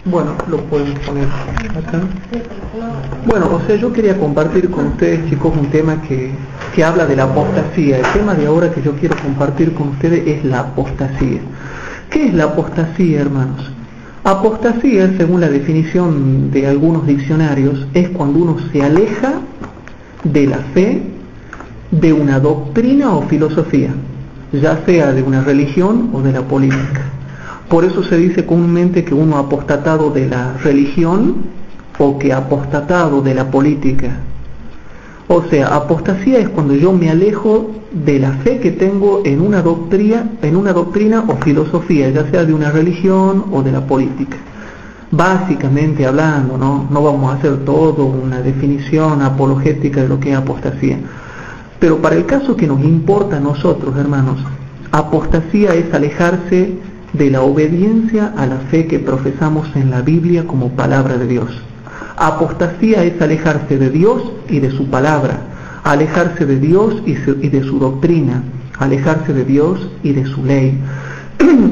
Bueno, lo podemos poner acá. Bueno, o sea, yo quería compartir con ustedes, chicos, un tema que habla de la apostasía. El tema de ahora que yo quiero compartir con ustedes es la apostasía. ¿Qué es la apostasía, hermanos? Apostasía, según la definición de algunos diccionarios, es cuando uno se aleja de la fe, de una doctrina o filosofía, ya sea de una religión o de la política. Por eso se dice comúnmente que uno ha apostatado de la religión o que ha apostatado de la política. O sea, apostasía es cuando yo me alejo de la fe que tengo en una doctrina o filosofía, ya sea de una religión o de la política. Básicamente hablando, no vamos a hacer todo una definición apologética de lo que es apostasía. Pero para el caso que nos importa a nosotros, hermanos, apostasía es alejarse de la obediencia a la fe que profesamos en la Biblia como palabra de Dios. Apostasía es alejarse de Dios y de su palabra, alejarse de Dios y de su doctrina, alejarse de Dios y de su ley.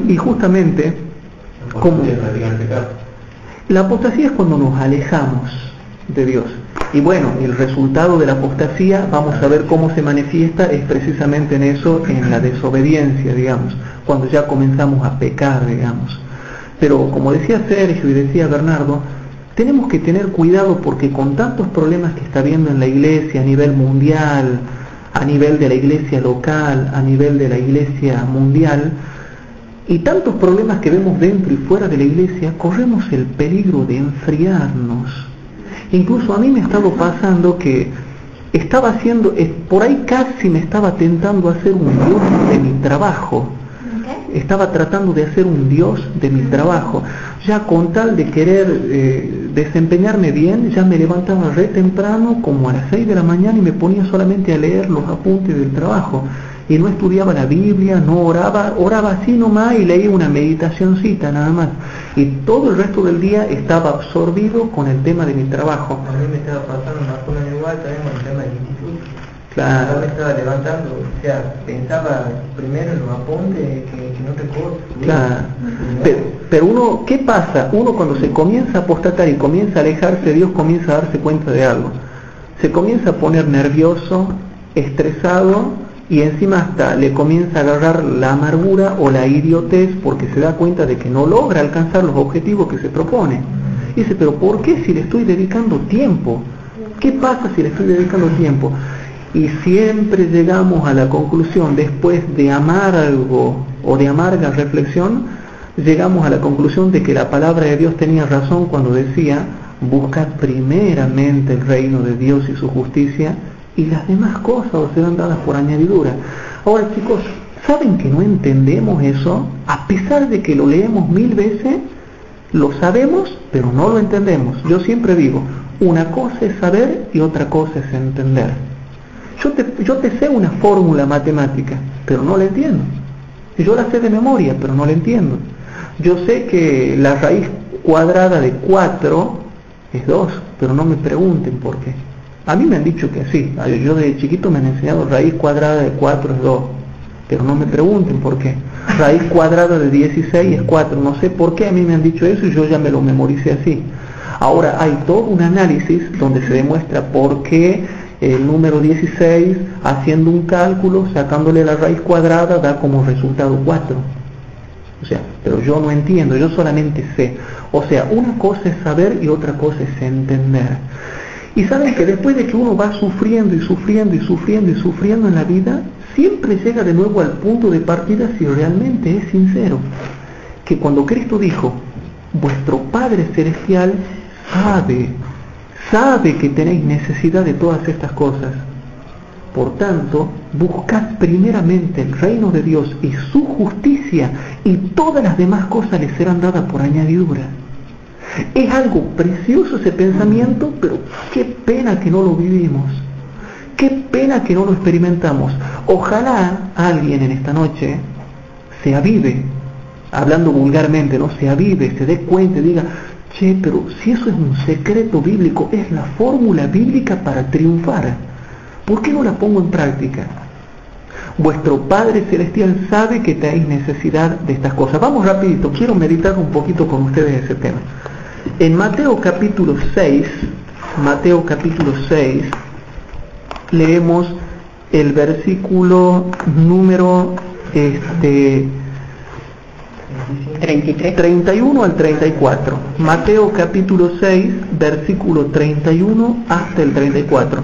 Y justamente, como la apostasía es cuando nos alejamos de Dios. Y bueno, el resultado de la apostasía, vamos a ver cómo se manifiesta, es precisamente en eso, en la desobediencia, digamos, cuando ya comenzamos a pecar, digamos. Pero como decía Sergio y decía Bernardo, tenemos que tener cuidado porque con tantos problemas que está habiendo en la iglesia a nivel mundial, a nivel de la iglesia local, a nivel de la iglesia mundial, y tantos problemas que vemos dentro y fuera de la iglesia, corremos el peligro de enfriarnos. Incluso a mí me ha estado pasando que estaba haciendo, por ahí casi me estaba tentando a hacer un Dios de mi trabajo. Estaba tratando de hacer un Dios de mi trabajo. Ya con tal de querer desempeñarme bien, ya me levantaba re temprano, como a las 6 de la mañana, y me ponía solamente a leer los apuntes del trabajo. Y no estudiaba la Biblia, no oraba así nomás y leía una meditacioncita nada más. Y todo el resto del día estaba absorbido con el tema de mi trabajo. A mí me estaba pasando una cosa igual también con el tema del instituto. Claro. Yo me estaba levantando, o sea, pensaba primero en los apuntes que no recuerdo. Claro. Pero uno, ¿qué pasa? Uno cuando se comienza a apostatar y comienza a alejarse de Dios, comienza a darse cuenta de algo. Se comienza a poner nervioso, estresado, y encima hasta le comienza a agarrar la amargura o la idiotez porque se da cuenta de que no logra alcanzar los objetivos que se propone. Y dice, pero ¿por qué si le estoy dedicando tiempo? ¿Qué pasa si le estoy dedicando tiempo? Y siempre llegamos a la conclusión, después de amar algo o de amarga reflexión, llegamos a la conclusión de que la palabra de Dios tenía razón cuando decía, busca primeramente el reino de Dios y su justicia, y las demás cosas os serán dadas por añadidura. Ahora, chicos, ¿saben que no entendemos eso? A pesar de que lo leemos 1000 veces, lo sabemos, pero no lo entendemos. Yo siempre digo, una cosa es saber y otra cosa es entender. Yo te sé una fórmula matemática, pero no la entiendo. Yo la sé de memoria, pero no la entiendo. Yo sé que la raíz cuadrada de 4 es 2, pero no me pregunten por qué. A mí me han dicho que sí. Yo de chiquito me han enseñado raíz cuadrada de 4 es 2, pero no me pregunten por qué. Raíz cuadrada de 16 es 4. No sé por qué a mí me han dicho eso y yo ya me lo memoricé así. Ahora hay todo un análisis donde se demuestra por qué el número 16, haciendo un cálculo, sacándole la raíz cuadrada, da como resultado 4. O sea, pero yo no entiendo, yo solamente sé. O sea, una cosa es saber y otra cosa es entender. Y saben que después de que uno va sufriendo y sufriendo y sufriendo y sufriendo en la vida, siempre llega de nuevo al punto de partida si realmente es sincero. Que cuando Cristo dijo, vuestro Padre Celestial sabe que tenéis necesidad de todas estas cosas. Por tanto, buscad primeramente el reino de Dios y su justicia, y todas las demás cosas les serán dadas por añadidura. Es algo precioso ese pensamiento, pero qué pena que no lo vivimos. Qué pena que no lo experimentamos. Ojalá alguien en esta noche se avive, hablando vulgarmente, ¿no? Se avive, se dé cuenta y diga, che, pero si eso es un secreto bíblico, es la fórmula bíblica para triunfar. ¿Por qué no la pongo en práctica? Vuestro Padre Celestial sabe que tenéis necesidad de estas cosas. Vamos rapidito, quiero meditar un poquito con ustedes ese tema. En Mateo capítulo 6, leemos el versículo número 31 al 34. Mateo capítulo 6, versículo 31 hasta el 34.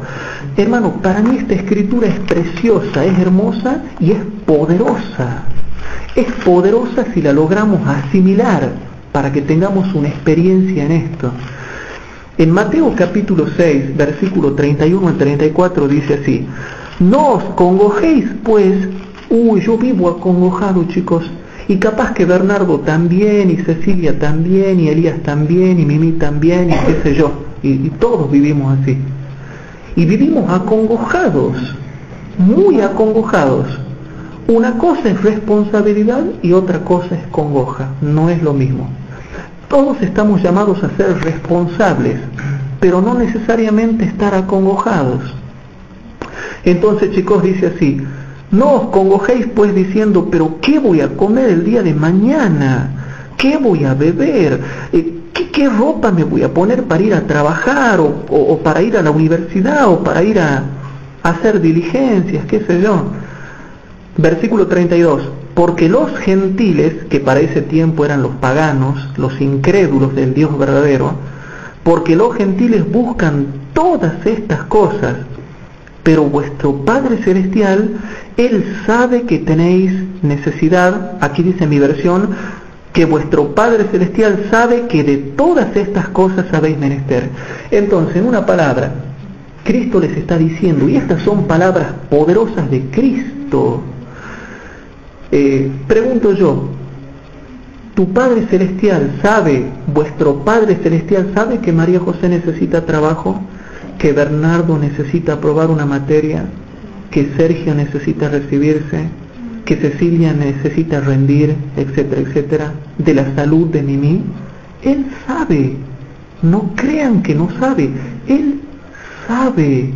Hermano, para mí esta escritura es preciosa, es hermosa y es poderosa. Es poderosa si la logramos asimilar para que tengamos una experiencia en esto. En Mateo capítulo 6, versículo 31 al 34 dice así: no os congojéis pues. Yo vivo acongojado, chicos, y capaz que Bernardo también, y Cecilia también, y Elías también, y Mimi también, y qué sé yo, y todos vivimos así. Y vivimos acongojados, muy acongojados. Una cosa es responsabilidad y otra cosa es congoja, no es lo mismo. Todos estamos llamados a ser responsables, pero no necesariamente estar acongojados. Entonces, chicos, dice así: no os congojéis pues diciendo, pero ¿qué voy a comer el día de mañana? ¿Qué voy a beber? ¿Qué ropa me voy a poner para ir a trabajar o para ir a la universidad o para ir a hacer diligencias, qué sé yo? Versículo 32: porque los gentiles, que para ese tiempo eran los paganos, los incrédulos del Dios verdadero, porque los gentiles buscan todas estas cosas, pero vuestro Padre Celestial, Él sabe que tenéis necesidad. Aquí dice en mi versión, que vuestro Padre Celestial sabe que de todas estas cosas habéis menester. Entonces, en una palabra, Cristo les está diciendo, y estas son palabras poderosas de Cristo. Pregunto yo, ¿tu Padre Celestial sabe, vuestro Padre Celestial sabe que María José necesita trabajo? ¿Que Bernardo necesita aprobar una materia? ¿Que Sergio necesita recibirse? ¿Que Cecilia necesita rendir? Etcétera, etcétera. ¿De la salud de Mimi? Él sabe. No crean que no sabe. Él sabe.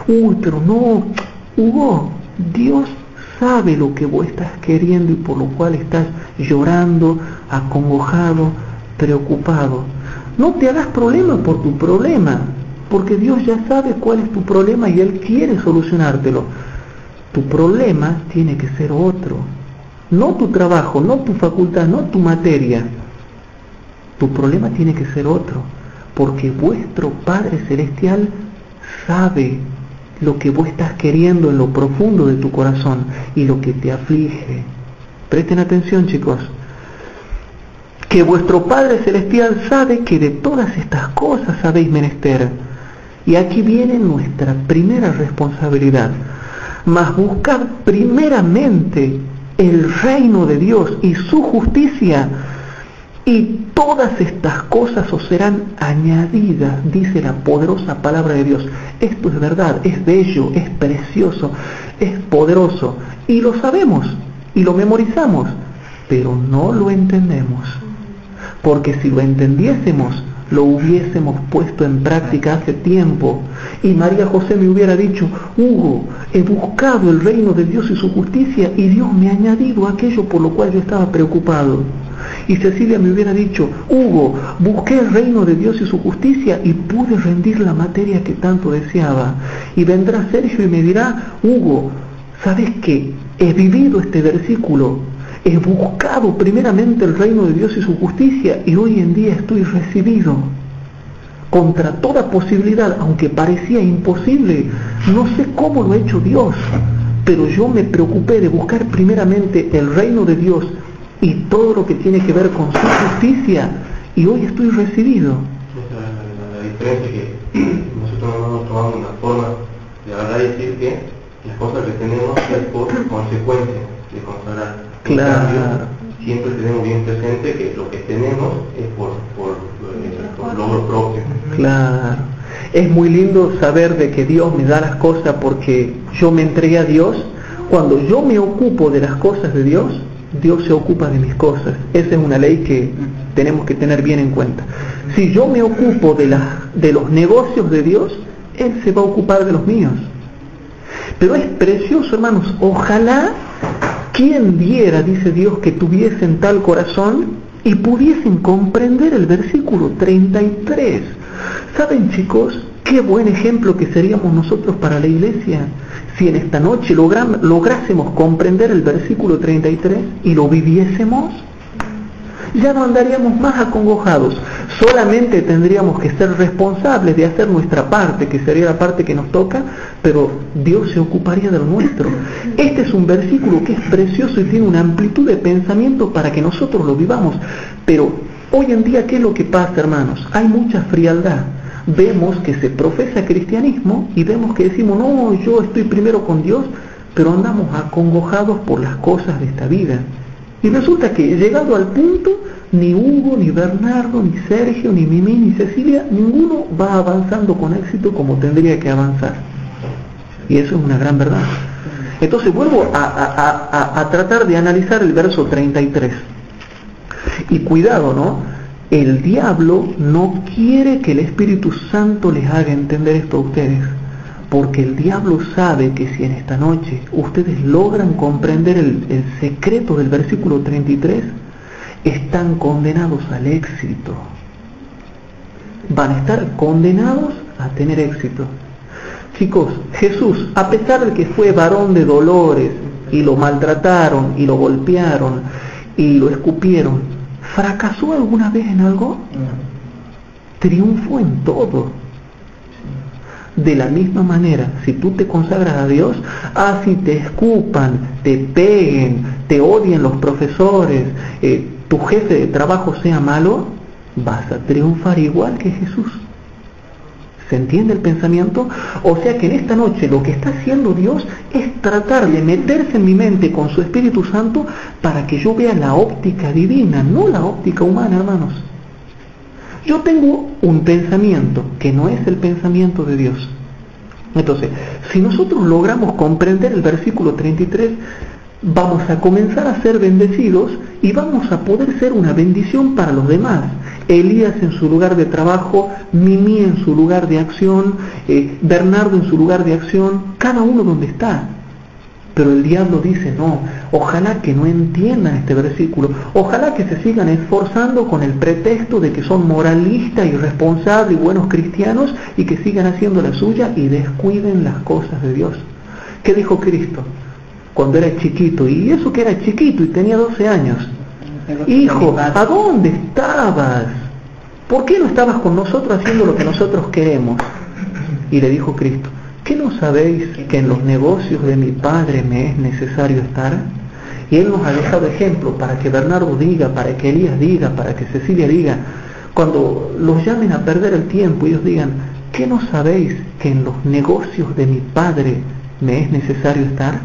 Pero no, Hugo, Dios sabe lo que vos estás queriendo y por lo cual estás llorando, acongojado, preocupado. No te hagas problema por tu problema, porque Dios ya sabe cuál es tu problema y Él quiere solucionártelo. Tu problema tiene que ser otro, no tu trabajo, no tu facultad, no tu materia. Tu problema tiene que ser otro, porque vuestro Padre Celestial sabe lo que vos estás queriendo en lo profundo de tu corazón y lo que te aflige. Presten atención, chicos. Que vuestro Padre Celestial sabe que de todas estas cosas habéis menester. Y aquí viene nuestra primera responsabilidad. Mas buscad primeramente el reino de Dios y su justicia, y todas estas cosas os serán añadidas, dice la poderosa palabra de Dios. Esto es verdad, es bello, es precioso, es poderoso, y lo sabemos, y lo memorizamos, pero no lo entendemos, porque si lo entendiésemos, lo hubiésemos puesto en práctica hace tiempo, y María José me hubiera dicho: Hugo, he buscado el reino de Dios y su justicia, y Dios me ha añadido aquello por lo cual yo estaba preocupado. Y Cecilia me hubiera dicho: Hugo, busqué el reino de Dios y su justicia y pude rendir la materia que tanto deseaba. Y vendrá Sergio y me dirá: Hugo, ¿sabes qué? He vivido este versículo, he buscado primeramente el reino de Dios y su justicia y hoy en día estoy recibido. Contra toda posibilidad, aunque parecía imposible, no sé cómo lo ha hecho Dios, pero yo me preocupé de buscar primeramente el reino de Dios y todo lo que tiene que ver con su justicia, y hoy estoy recibido. La diferencia es que nosotros no nos tomamos una forma de hablar y decir que las cosas que tenemos es por consecuencia de consagrar. Claro. En cambio, siempre tenemos bien presente que lo que tenemos es por logro propio. Claro. Es muy lindo saber de que Dios me da las cosas porque yo me entregué a Dios. Cuando yo me ocupo de las cosas de Dios, Dios se ocupa de mis cosas. Esa es una ley que tenemos que tener bien en cuenta. Si yo me ocupo de los negocios de Dios, Él se va a ocupar de los míos. Pero es precioso, hermanos. Ojalá quien diera, dice Dios, que tuviesen tal corazón y pudiesen comprender el versículo 33. ¿Saben, chicos, qué buen ejemplo que seríamos nosotros para la iglesia si en esta noche lográsemos comprender el versículo 33 y lo viviésemos? Ya no andaríamos más acongojados, solamente tendríamos que ser responsables de hacer nuestra parte, que sería la parte que nos toca, pero Dios se ocuparía de lo nuestro. Este es un versículo que es precioso y tiene una amplitud de pensamiento para que nosotros lo vivamos, pero hoy en día, ¿qué es lo que pasa, hermanos? Hay mucha frialdad. Vemos que se profesa cristianismo y vemos que decimos, no, yo estoy primero con Dios, pero andamos acongojados por las cosas de esta vida. Y resulta que llegado al punto, ni Hugo, ni Bernardo, ni Sergio, ni Mimi, ni Cecilia, ninguno va avanzando con éxito como tendría que avanzar. Y eso es una gran verdad. Entonces vuelvo a tratar de analizar el verso 33. Y cuidado, ¿no? El diablo no quiere que el Espíritu Santo les haga entender esto a ustedes. Porque el diablo sabe que si en esta noche ustedes logran comprender el secreto del versículo 33, están condenados al éxito. Van a estar condenados a tener éxito. Chicos, Jesús, a pesar de que fue varón de dolores, y lo maltrataron, y lo golpearon, y lo escupieron, ¿fracasó alguna vez en algo? Triunfó en todo. De la misma manera, si tú te consagras a Dios, así te escupan, te peguen, te odien los profesores, tu jefe de trabajo sea malo, vas a triunfar igual que Jesús. ¿Se entiende el pensamiento? O sea que en esta noche lo que está haciendo Dios es tratar de meterse en mi mente con su Espíritu Santo para que yo vea la óptica divina, no la óptica humana, hermanos. Yo tengo un pensamiento que no es el pensamiento de Dios. Entonces, si nosotros logramos comprender el versículo 33, vamos a comenzar a ser bendecidos y vamos a poder ser una bendición para los demás. Elías en su lugar de trabajo, Mimi en su lugar de acción, Bernardo en su lugar de acción, cada uno donde está. Pero el diablo dice, no, ojalá que no entiendan este versículo, ojalá que se sigan esforzando con el pretexto de que son moralistas y responsables y buenos cristianos y que sigan haciendo la suya y descuiden las cosas de Dios. ¿Qué dijo Cristo cuando era chiquito? Y eso que era chiquito y tenía 12 años. Hijo, ¿a dónde estabas? ¿Por qué no estabas con nosotros haciendo lo que nosotros queremos? Y le dijo Cristo, ¿qué no sabéis que en los negocios de mi Padre me es necesario estar? Y Él nos ha dejado ejemplo para que Bernardo diga, para que Elías diga, para que Cecilia diga, cuando los llamen a perder el tiempo, ellos digan, ¿qué no sabéis que en los negocios de mi Padre me es necesario estar?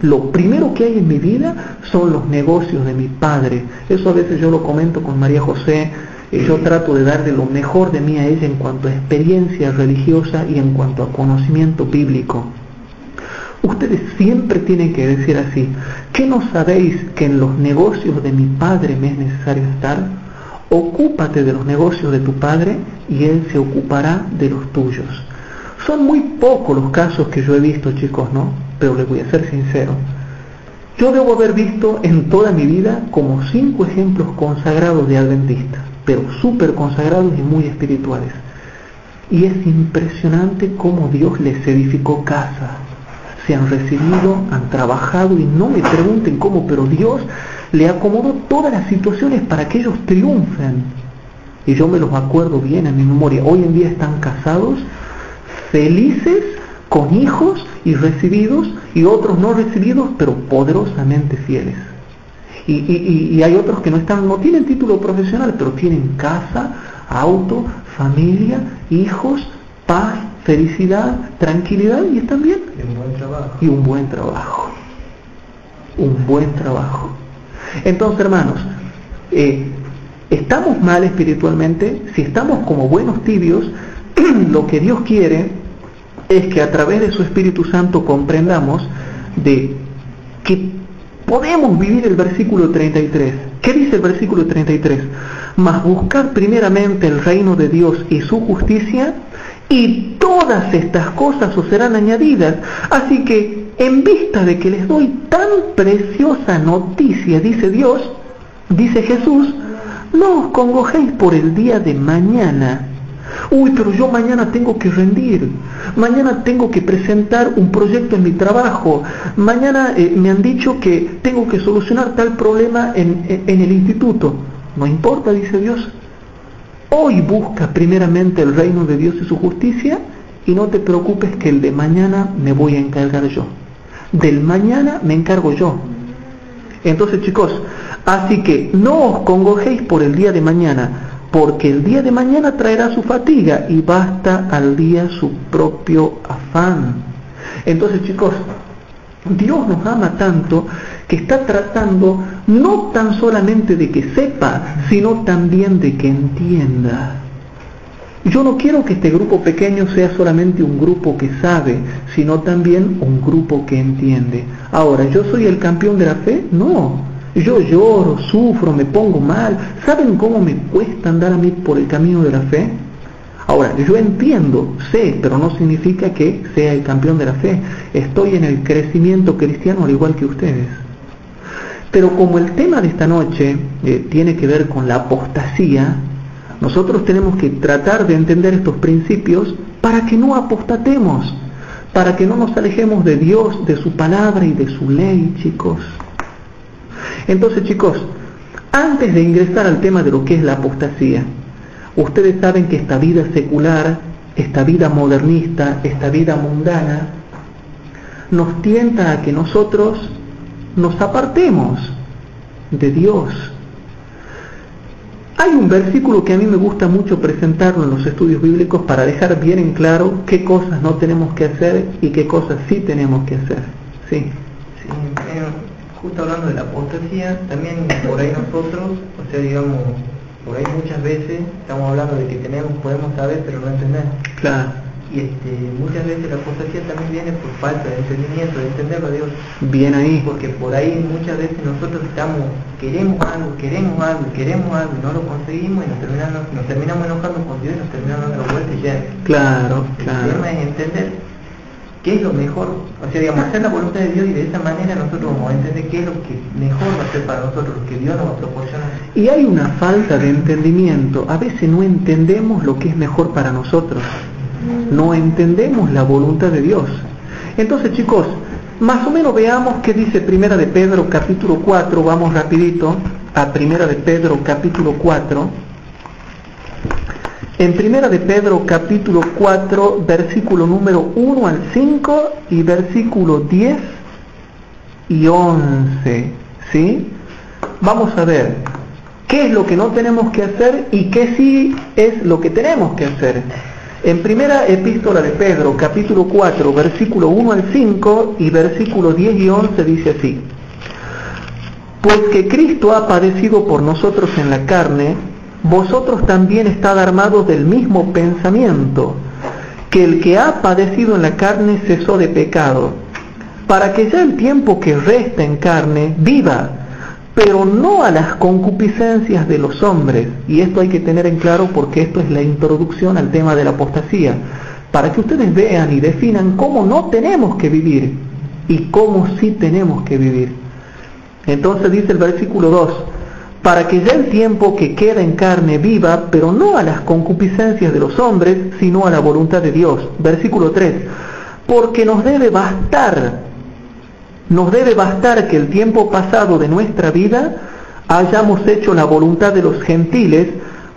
Lo primero que hay en mi vida son los negocios de mi Padre. Eso a veces yo lo comento con María José. Yo trato de darle lo mejor de mí a ella en cuanto a experiencia religiosa y en cuanto a conocimiento bíblico. Ustedes siempre tienen que decir así, ¿qué no sabéis que en los negocios de mi Padre me es necesario estar? Ocúpate de los negocios de tu Padre y Él se ocupará de los tuyos. Son muy pocos los casos que yo he visto, chicos, ¿no? Pero les voy a ser sincero. Yo debo haber visto en toda mi vida como 5 ejemplos consagrados de adventistas, pero súper consagrados y muy espirituales. Y es impresionante cómo Dios les edificó casa. Se han recibido, han trabajado y no me pregunten cómo, pero Dios le acomodó todas las situaciones para que ellos triunfen. Y yo me los acuerdo bien en mi memoria. Hoy en día están casados, felices, con hijos y recibidos, y otros no recibidos, pero poderosamente fieles. Y hay otros que no tienen título profesional, pero tienen casa, auto, familia, hijos, paz, felicidad, tranquilidad, y están bien. Y un buen trabajo. Y un buen trabajo. Un buen trabajo. Entonces, hermanos, estamos mal espiritualmente. Si estamos como buenos tibios, lo que Dios quiere es que a través de su Espíritu Santo comprendamos de que podemos vivir el versículo 33. ¿Qué dice el versículo 33? Mas buscad primeramente el reino de Dios y su justicia, y todas estas cosas os serán añadidas. Así que, en vista de que les doy tan preciosa noticia, dice Dios, Dice Jesús, no os congojéis por el día de mañana. Uy, pero yo mañana tengo que rendir, mañana tengo que presentar un proyecto en mi trabajo, mañana me han dicho que tengo que solucionar tal problema en el instituto. No importa, dice Dios. Hoy busca primeramente el reino de Dios y su justicia y no te preocupes que el de mañana me voy a encargar yo. Del mañana me encargo yo. Entonces, chicos, así que no os congojéis por el día de mañana, porque el día de mañana traerá su fatiga y basta al día su propio afán. Entonces, chicos, Dios nos ama tanto que está tratando no tan solamente de que sepa, sino también de que entienda. Yo no quiero que este grupo pequeño sea solamente un grupo que sabe, sino también un grupo que entiende. Ahora, ¿yo soy el campeón de la fe? No. Yo lloro, sufro, me pongo mal. ¿Saben cómo me cuesta andar a mí por el camino de la fe? Ahora, yo entiendo, sé, pero no significa que sea el campeón de la fe. Estoy en el crecimiento cristiano al igual que ustedes. Pero como el tema de esta noche tiene que ver con la apostasía, nosotros tenemos que tratar de entender estos principios para que no apostatemos, para que no nos alejemos de Dios, de su palabra y de su ley, chicos. Entonces, chicos, antes de ingresar al tema de lo que es la apostasía, ustedes saben que esta vida secular, esta vida modernista, esta vida mundana, nos tienta a que nosotros nos apartemos de Dios. Hay un versículo que a mí me gusta mucho presentarlo en los estudios bíblicos para dejar bien en claro qué cosas no tenemos que hacer y qué cosas sí tenemos que hacer. Sí. Justo hablando de la apostasía, también por ahí nosotros, o sea, digamos, por ahí muchas veces estamos hablando de que podemos saber, pero no entender. Claro. Y muchas veces la apostasía también viene por falta de entendimiento, de entenderlo a Dios. Bien ahí. Porque por ahí muchas veces nosotros queremos algo y no lo conseguimos y nos terminamos enojando con Dios y nos terminamos dando vueltas y ya. Claro. El tema es entender qué es lo mejor, o sea, digamos, hacer la voluntad de Dios y de esa manera nosotros vamos a entender qué es lo que mejor va a ser para nosotros, lo que Dios nos va a proporcionar. Y hay una falta de entendimiento, a veces no entendemos lo que es mejor para nosotros. No entendemos la voluntad de Dios. Entonces, chicos, más o menos veamos qué dice Primera de Pedro capítulo 4, vamos rapidito a Primera de Pedro capítulo 4. En Primera de Pedro capítulo 4, versículo número 1 al 5 y versículo 10 y 11, ¿sí? Vamos a ver qué es lo que no tenemos que hacer y qué sí es lo que tenemos que hacer. En primera epístola de Pedro, capítulo 4, versículo 1 al 5 y versículo 10 y 11 dice así: Pues que Cristo ha padecido por nosotros en la carne, vosotros también estad armados del mismo pensamiento, que el que ha padecido en la carne cesó de pecado, para que ya el tiempo que resta en carne viva, pero no a las concupiscencias de los hombres. Y esto hay que tener en claro porque esto es la introducción al tema de la apostasía, para que ustedes vean y definan cómo no tenemos que vivir y cómo sí tenemos que vivir. Entonces dice el versículo 2: para que ya el tiempo que queda en carne viva, pero no a las concupiscencias de los hombres, sino a la voluntad de Dios. Versículo 3: porque nos debe bastar que el tiempo pasado de nuestra vida hayamos hecho la voluntad de los gentiles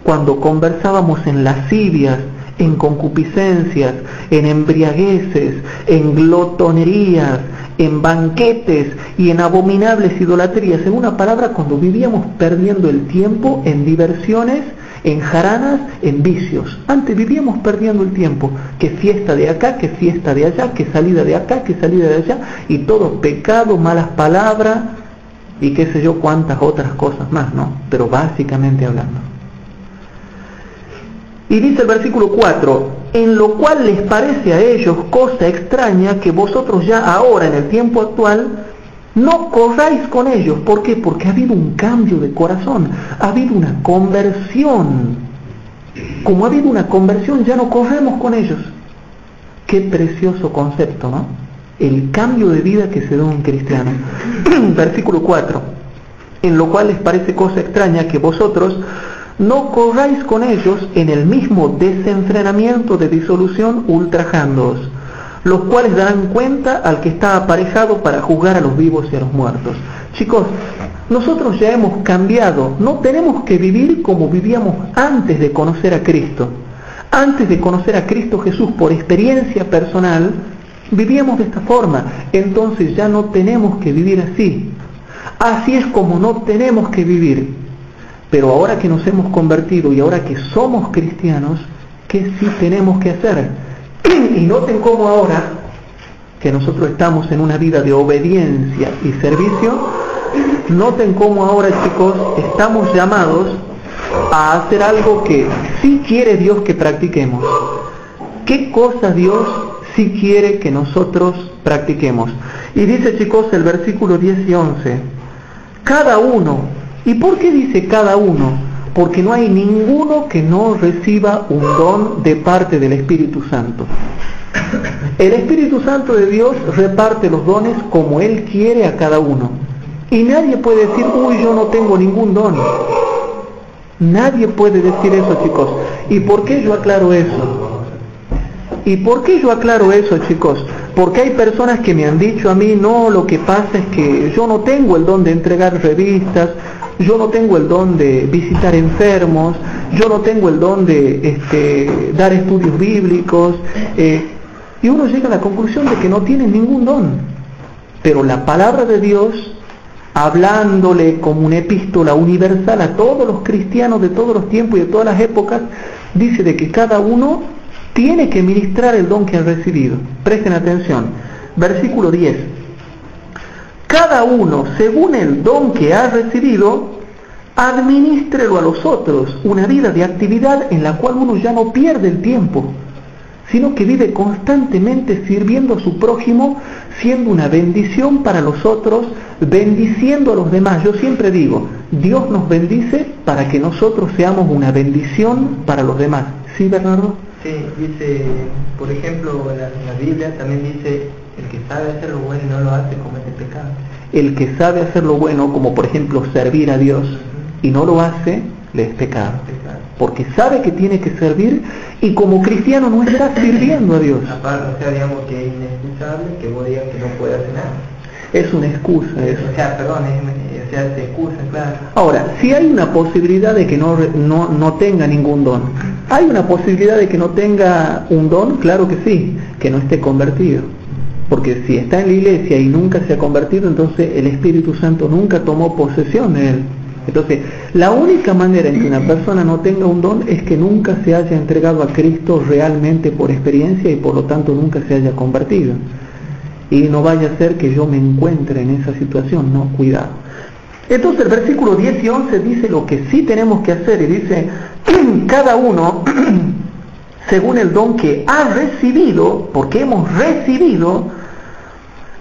cuando conversábamos en lascivias, en concupiscencias, en embriagueces, en glotonerías, en banquetes y en abominables idolatrías. En una palabra, cuando vivíamos perdiendo el tiempo en diversiones, en jaranas, en vicios. Antes vivíamos perdiendo el tiempo, que fiesta de acá, que fiesta de allá, que salida de acá, que salida de allá, y todo pecado, malas palabras y qué sé yo cuántas otras cosas más, ¿no? Pero básicamente hablando. Y dice el versículo 4: en lo cual les parece a ellos cosa extraña que vosotros ya ahora, en el tiempo actual, no corráis con ellos. ¿Por qué? Porque ha habido un cambio de corazón, ha habido una conversión. Como ha habido una conversión, ya no corremos con ellos. Qué precioso concepto, ¿no? El cambio de vida que se da a un cristiano. Versículo 4: en lo cual les parece cosa extraña que vosotros no corráis con ellos en el mismo desenfrenamiento de disolución, ultrajándoos, los cuales darán cuenta al que está aparejado para juzgar a los vivos y a los muertos. Chicos, nosotros ya hemos cambiado, no tenemos que vivir como vivíamos antes de conocer a Cristo. Antes de conocer a Cristo Jesús por experiencia personal, vivíamos de esta forma, entonces ya no tenemos que vivir así. Así es como no tenemos que vivir. Pero ahora que nos hemos convertido y ahora que somos cristianos, ¿qué sí tenemos que hacer? Y noten cómo ahora que nosotros estamos en una vida de obediencia y servicio, noten cómo ahora, chicos, estamos llamados a hacer algo que sí quiere Dios que practiquemos. ¿Qué cosa Dios sí quiere que nosotros practiquemos? Y dice, chicos, el versículo 10 y 11, cada uno. ¿Y por qué dice cada uno? Porque no hay ninguno que no reciba un don de parte del Espíritu Santo. El Espíritu Santo de Dios reparte los dones como Él quiere a cada uno. Y nadie puede decir, uy, yo no tengo ningún don. Nadie puede decir eso, chicos. ¿Y por qué yo aclaro eso? ¿Y por qué yo aclaro eso, chicos? Porque hay personas que me han dicho a mí, no, lo que pasa es que yo no tengo el don de entregar revistas, yo no tengo el don de visitar enfermos, yo no tengo el don de dar estudios bíblicos, y uno llega a la conclusión de que no tiene ningún don. Pero la palabra de Dios, hablándole como una epístola universal a todos los cristianos de todos los tiempos y de todas las épocas, dice de que cada uno tiene que ministrar el don que ha recibido. Presten atención, versículo 10. Cada uno, según el don que ha recibido, administrelo a los otros, una vida de actividad en la cual uno ya no pierde el tiempo, sino que vive constantemente sirviendo a su prójimo, siendo una bendición para los otros, bendiciendo a los demás. Yo siempre digo, Dios nos bendice para que nosotros seamos una bendición para los demás. ¿Sí, Bernardo? Sí, dice, por ejemplo, en la Biblia también dice, el que sabe hacer lo bueno y no lo hace, comete pecado. El que sabe hacer lo bueno, como por ejemplo servir a Dios, y no lo hace, le es pecado. Porque sabe que tiene que servir y como cristiano no está sirviendo a Dios. Aparte, o sea, digamos que es inexcusable que vos digas que no puede hacer nada. Es una excusa eso. O sea, perdón, es excusa, claro. Ahora, si hay una posibilidad de que no tenga ningún don, ¿hay una posibilidad de que no tenga un don? Claro que sí, que no esté convertido. Porque si está en la iglesia y nunca se ha convertido, entonces el Espíritu Santo nunca tomó posesión de él. Entonces, la única manera en que una persona no tenga un don es que nunca se haya entregado a Cristo realmente por experiencia y por lo tanto nunca se haya convertido. Y no vaya a ser que yo me encuentre en esa situación, no, cuidado. Entonces el versículo 10 y 11 dice lo que sí tenemos que hacer y dice, cada uno, según el don que ha recibido, porque hemos recibido,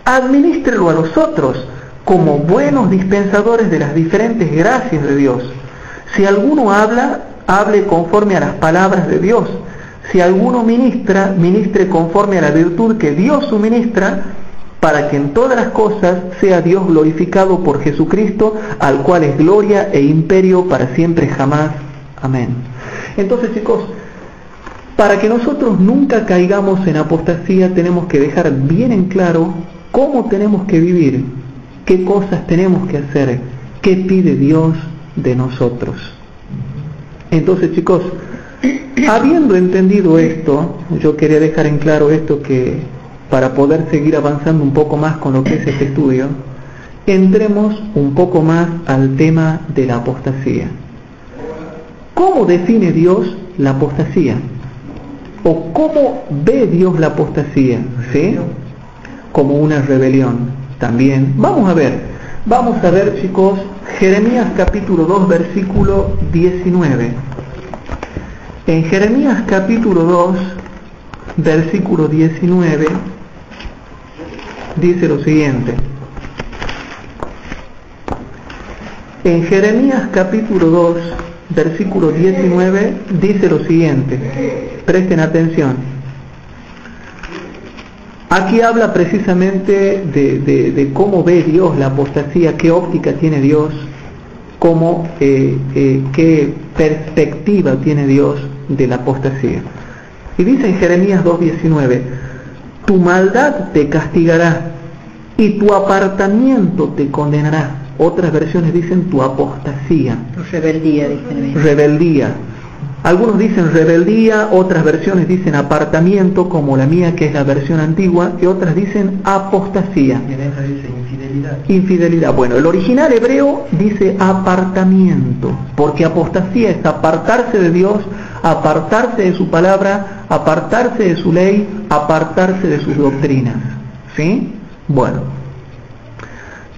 administrelo a los otros, como buenos dispensadores de las diferentes gracias de Dios. Si alguno habla, hable conforme a las palabras de Dios. Si alguno ministra, ministre conforme a la virtud que Dios suministra, para que en todas las cosas sea Dios glorificado por Jesucristo, al cual es gloria e imperio para siempre jamás. Amén. Entonces, chicos, para que nosotros nunca caigamos en apostasía, tenemos que dejar bien en claro cómo tenemos que vivir, qué cosas tenemos que hacer, qué pide Dios de nosotros. Entonces, chicos, habiendo entendido esto, yo quería dejar en claro esto, que para poder seguir avanzando un poco más con lo que es este estudio, entremos un poco más al tema de la apostasía. ¿Cómo define Dios la apostasía? ¿O cómo ve Dios la apostasía? ¿Sí? Como una rebelión también. Vamos a ver, chicos, Jeremías capítulo 2, versículo 19. En Jeremías capítulo 2, versículo 19, dice lo siguiente. En Jeremías capítulo 2, versículo 19, dice lo siguiente. Presten atención. Aquí habla precisamente de cómo ve Dios la apostasía, qué óptica tiene Dios. cómo, qué perspectiva tiene Dios de la apostasía. Y dice en Jeremías 2:19, tu maldad te castigará y tu apartamiento te condenará. Otras versiones dicen tu apostasía. Rebeldía, dicen. Rebeldía. Algunos dicen rebeldía, otras versiones dicen apartamiento, como la mía que es la versión antigua, y otras dicen apostasía. Y en esa dice infidelidad. Infidelidad. Bueno, el original hebreo dice apartamiento, porque apostasía es apartarse de Dios, apartarse de su palabra, apartarse de su ley, apartarse de sus doctrinas. ¿Sí? Bueno.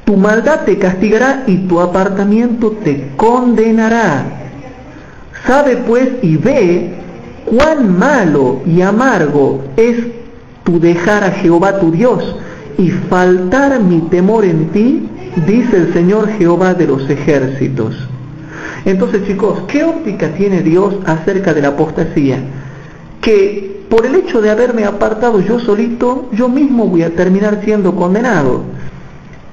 Tu maldad te castigará y tu apartamiento te condenará. Sabe pues y ve cuán malo y amargo es tu dejar a Jehová tu Dios y faltar mi temor en ti, dice el Señor Jehová de los ejércitos. Entonces, chicos, ¿qué óptica tiene Dios acerca de la apostasía? Que por el hecho de haberme apartado yo solito, yo mismo voy a terminar siendo condenado.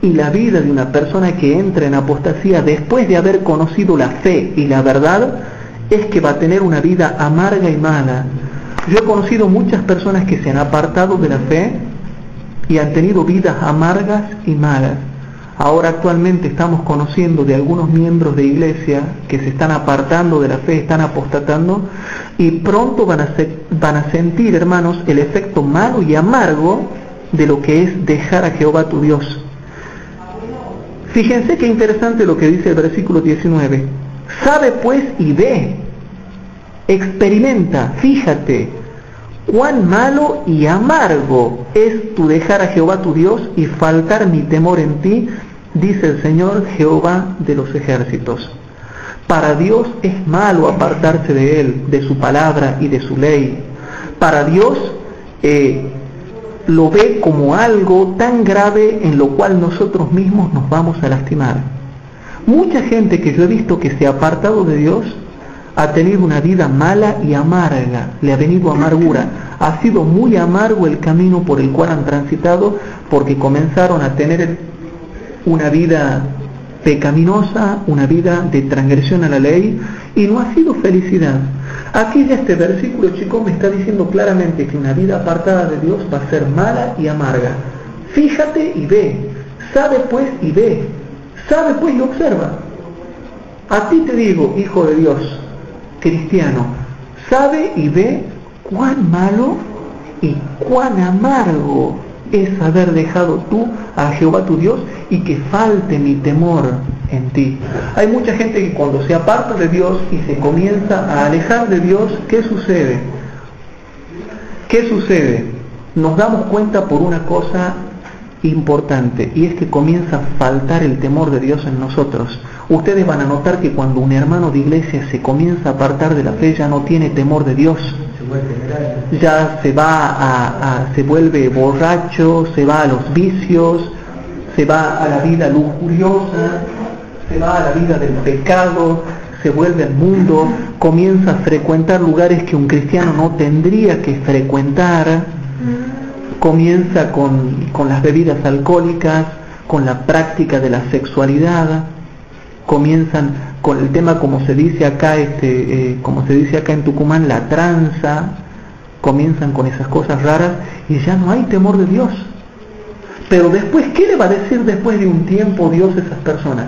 Y la vida de una persona que entra en apostasía después de haber conocido la fe y la verdad, es que va a tener una vida amarga y mala. Yo he conocido muchas personas que se han apartado de la fe y han tenido vidas amargas y malas. Ahora actualmente estamos conociendo de algunos miembros de iglesia que se están apartando de la fe, están apostatando, y pronto van a sentir, hermanos, el efecto malo y amargo de lo que es dejar a Jehová tu Dios. Fíjense qué interesante lo que dice el versículo 19. Sabe pues y ve, experimenta, fíjate, cuán malo y amargo es tu dejar a Jehová tu Dios y faltar mi temor en ti, dice el Señor Jehová de los ejércitos. Para Dios es malo apartarse de Él, de su palabra y de su ley. Para Dios lo ve como algo tan grave en lo cual nosotros mismos nos vamos a lastimar. Mucha gente que yo he visto que se ha apartado de Dios ha tenido una vida mala y amarga, le ha venido amargura, ha sido muy amargo el camino por el cual han transitado, porque comenzaron a tener una vida pecaminosa, una vida de transgresión a la ley, y no ha sido felicidad. Aquí ya este versículo, chicos, me está diciendo claramente que una vida apartada de Dios va a ser mala y amarga. Fíjate y ve, sabe pues y ve, sabe pues y observa. A ti te digo, hijo de Dios, cristiano, sabe y ve cuán malo y cuán amargo es haber dejado tú a Jehová tu Dios y que falte mi temor en ti. Hay mucha gente que cuando se aparta de Dios y se comienza a alejar de Dios, ¿qué sucede? ¿Qué sucede? Nos damos cuenta por una cosa importante, y es que comienza a faltar el temor de Dios en nosotros. Ustedes van a notar que cuando un hermano de iglesia se comienza a apartar de la fe, ya no tiene temor de Dios, ya se vuelve borracho, se va a los vicios, se va a la vida lujuriosa, se va a la vida del pecado, se vuelve al mundo, comienza a frecuentar lugares que un cristiano no tendría que frecuentar, comienza con las bebidas alcohólicas, con la práctica de la sexualidad, comienzan con el tema, como se dice acá en Tucumán, la tranza, comienzan con esas cosas raras y ya no hay temor de Dios. Pero después, ¿qué le va a decir después de un tiempo Dios a esas personas?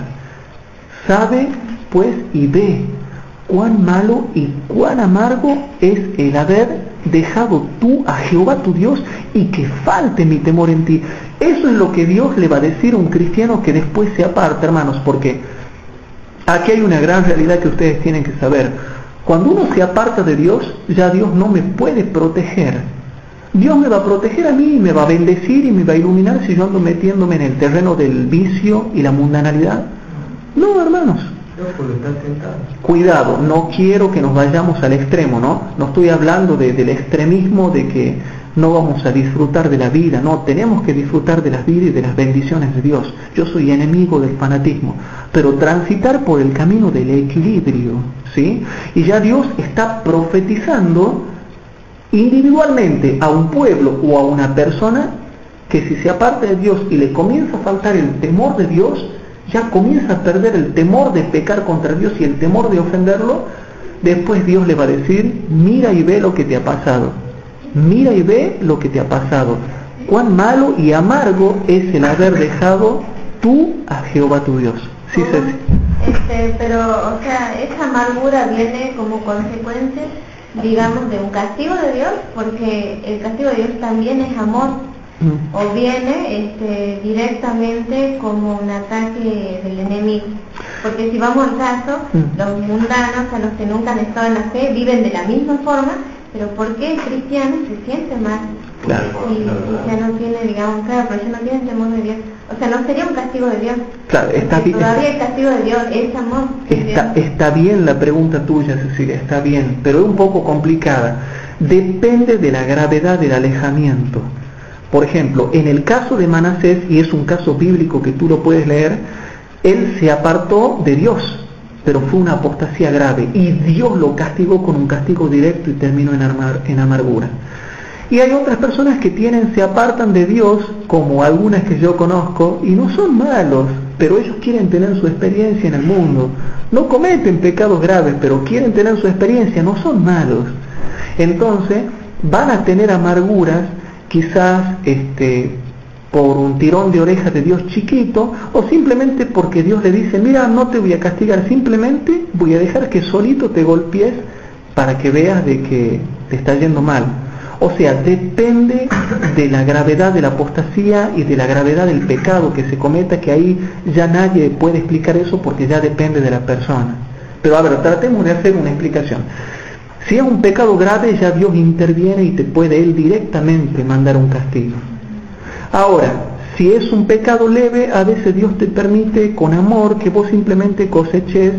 Sabe pues y ve cuán malo y cuán amargo es el haber dejado tú a Jehová tu Dios y que falte mi temor en ti. Eso es lo que Dios le va a decir a un cristiano que después se aparta, hermanos, porque aquí hay una gran realidad que ustedes tienen que saber. Cuando uno se aparta de Dios, ya Dios no me puede proteger. Dios me va a proteger a mí y me va a bendecir y me va a iluminar si yo ando metiéndome en el terreno del vicio y la mundanalidad. No, hermanos. Cuidado, no quiero que nos vayamos al extremo, ¿no? No estoy hablando del extremismo de que no vamos a disfrutar de la vida, no, tenemos que disfrutar de las vidas y de las bendiciones de Dios. Yo soy enemigo del fanatismo, pero transitar por el camino del equilibrio, ¿sí? Y ya Dios está profetizando individualmente a un pueblo o a una persona que si se aparta de Dios y le comienza a faltar el temor de Dios, ya comienza a perder el temor de pecar contra Dios y el temor de ofenderlo, después Dios le va a decir, mira y ve lo que te ha pasado, mira y ve lo que te ha pasado, cuán malo y amargo es el haber dejado tú a Jehová tu Dios. Sí, Ceci. Pero, o sea, esa amargura viene como consecuencia, digamos, de un castigo de Dios, porque el castigo de Dios también es amor, o viene directamente como un ataque del enemigo. Porque si vamos al caso, los mundanos, a los que nunca han estado en la fe, viven de la misma forma, pero ¿por qué el cristiano se siente mal? Claro. Y ya no tiene, digamos, claro, pero ya no tiene temor de Dios. O sea, no sería un castigo de Dios. Claro, está bien. Todavía el castigo de Dios es amor. Está bien la pregunta tuya, Cecilia, está bien, pero es un poco complicada. Depende de la gravedad del alejamiento. Por ejemplo, en el caso de Manasés, y es un caso bíblico que tú lo puedes leer, él se apartó de Dios, pero fue una apostasía grave, y Dios lo castigó con un castigo directo y terminó en amargura. Y hay otras personas que se apartan de Dios, como algunas que yo conozco, y no son malos, pero ellos quieren tener su experiencia en el mundo. No cometen pecados graves, pero quieren tener su experiencia, no son malos. Entonces, van a tener amarguras, quizás por un tirón de orejas de Dios chiquito, o simplemente porque Dios le dice, mira, no te voy a castigar, simplemente voy a dejar que solito te golpees para que veas de que te está yendo mal. O sea, depende de la gravedad de la apostasía y de la gravedad del pecado que se cometa, que ahí ya nadie puede explicar eso porque ya depende de la persona. Pero a ver, tratemos de hacer una explicación. Si es un pecado grave, ya Dios interviene y te puede Él directamente mandar un castigo. Ahora, si es un pecado leve, a veces Dios te permite con amor que vos simplemente coseches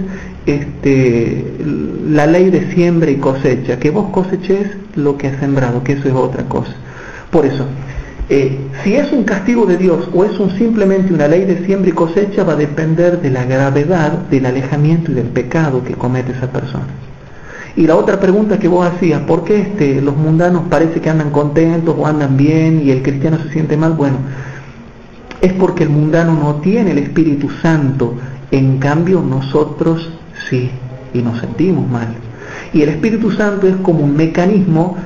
la ley de siembra y cosecha, que vos coseches lo que has sembrado, que eso es otra cosa. Por eso, si es un castigo de Dios o es simplemente una ley de siembra y cosecha, va a depender de la gravedad del alejamiento y del pecado que comete esa persona. Y la otra pregunta que vos hacías, ¿por qué los mundanos parece que andan contentos o andan bien y el cristiano se siente mal? Bueno, es porque el mundano no tiene el Espíritu Santo, en cambio nosotros sí, y nos sentimos mal. Y el Espíritu Santo es como un mecanismo,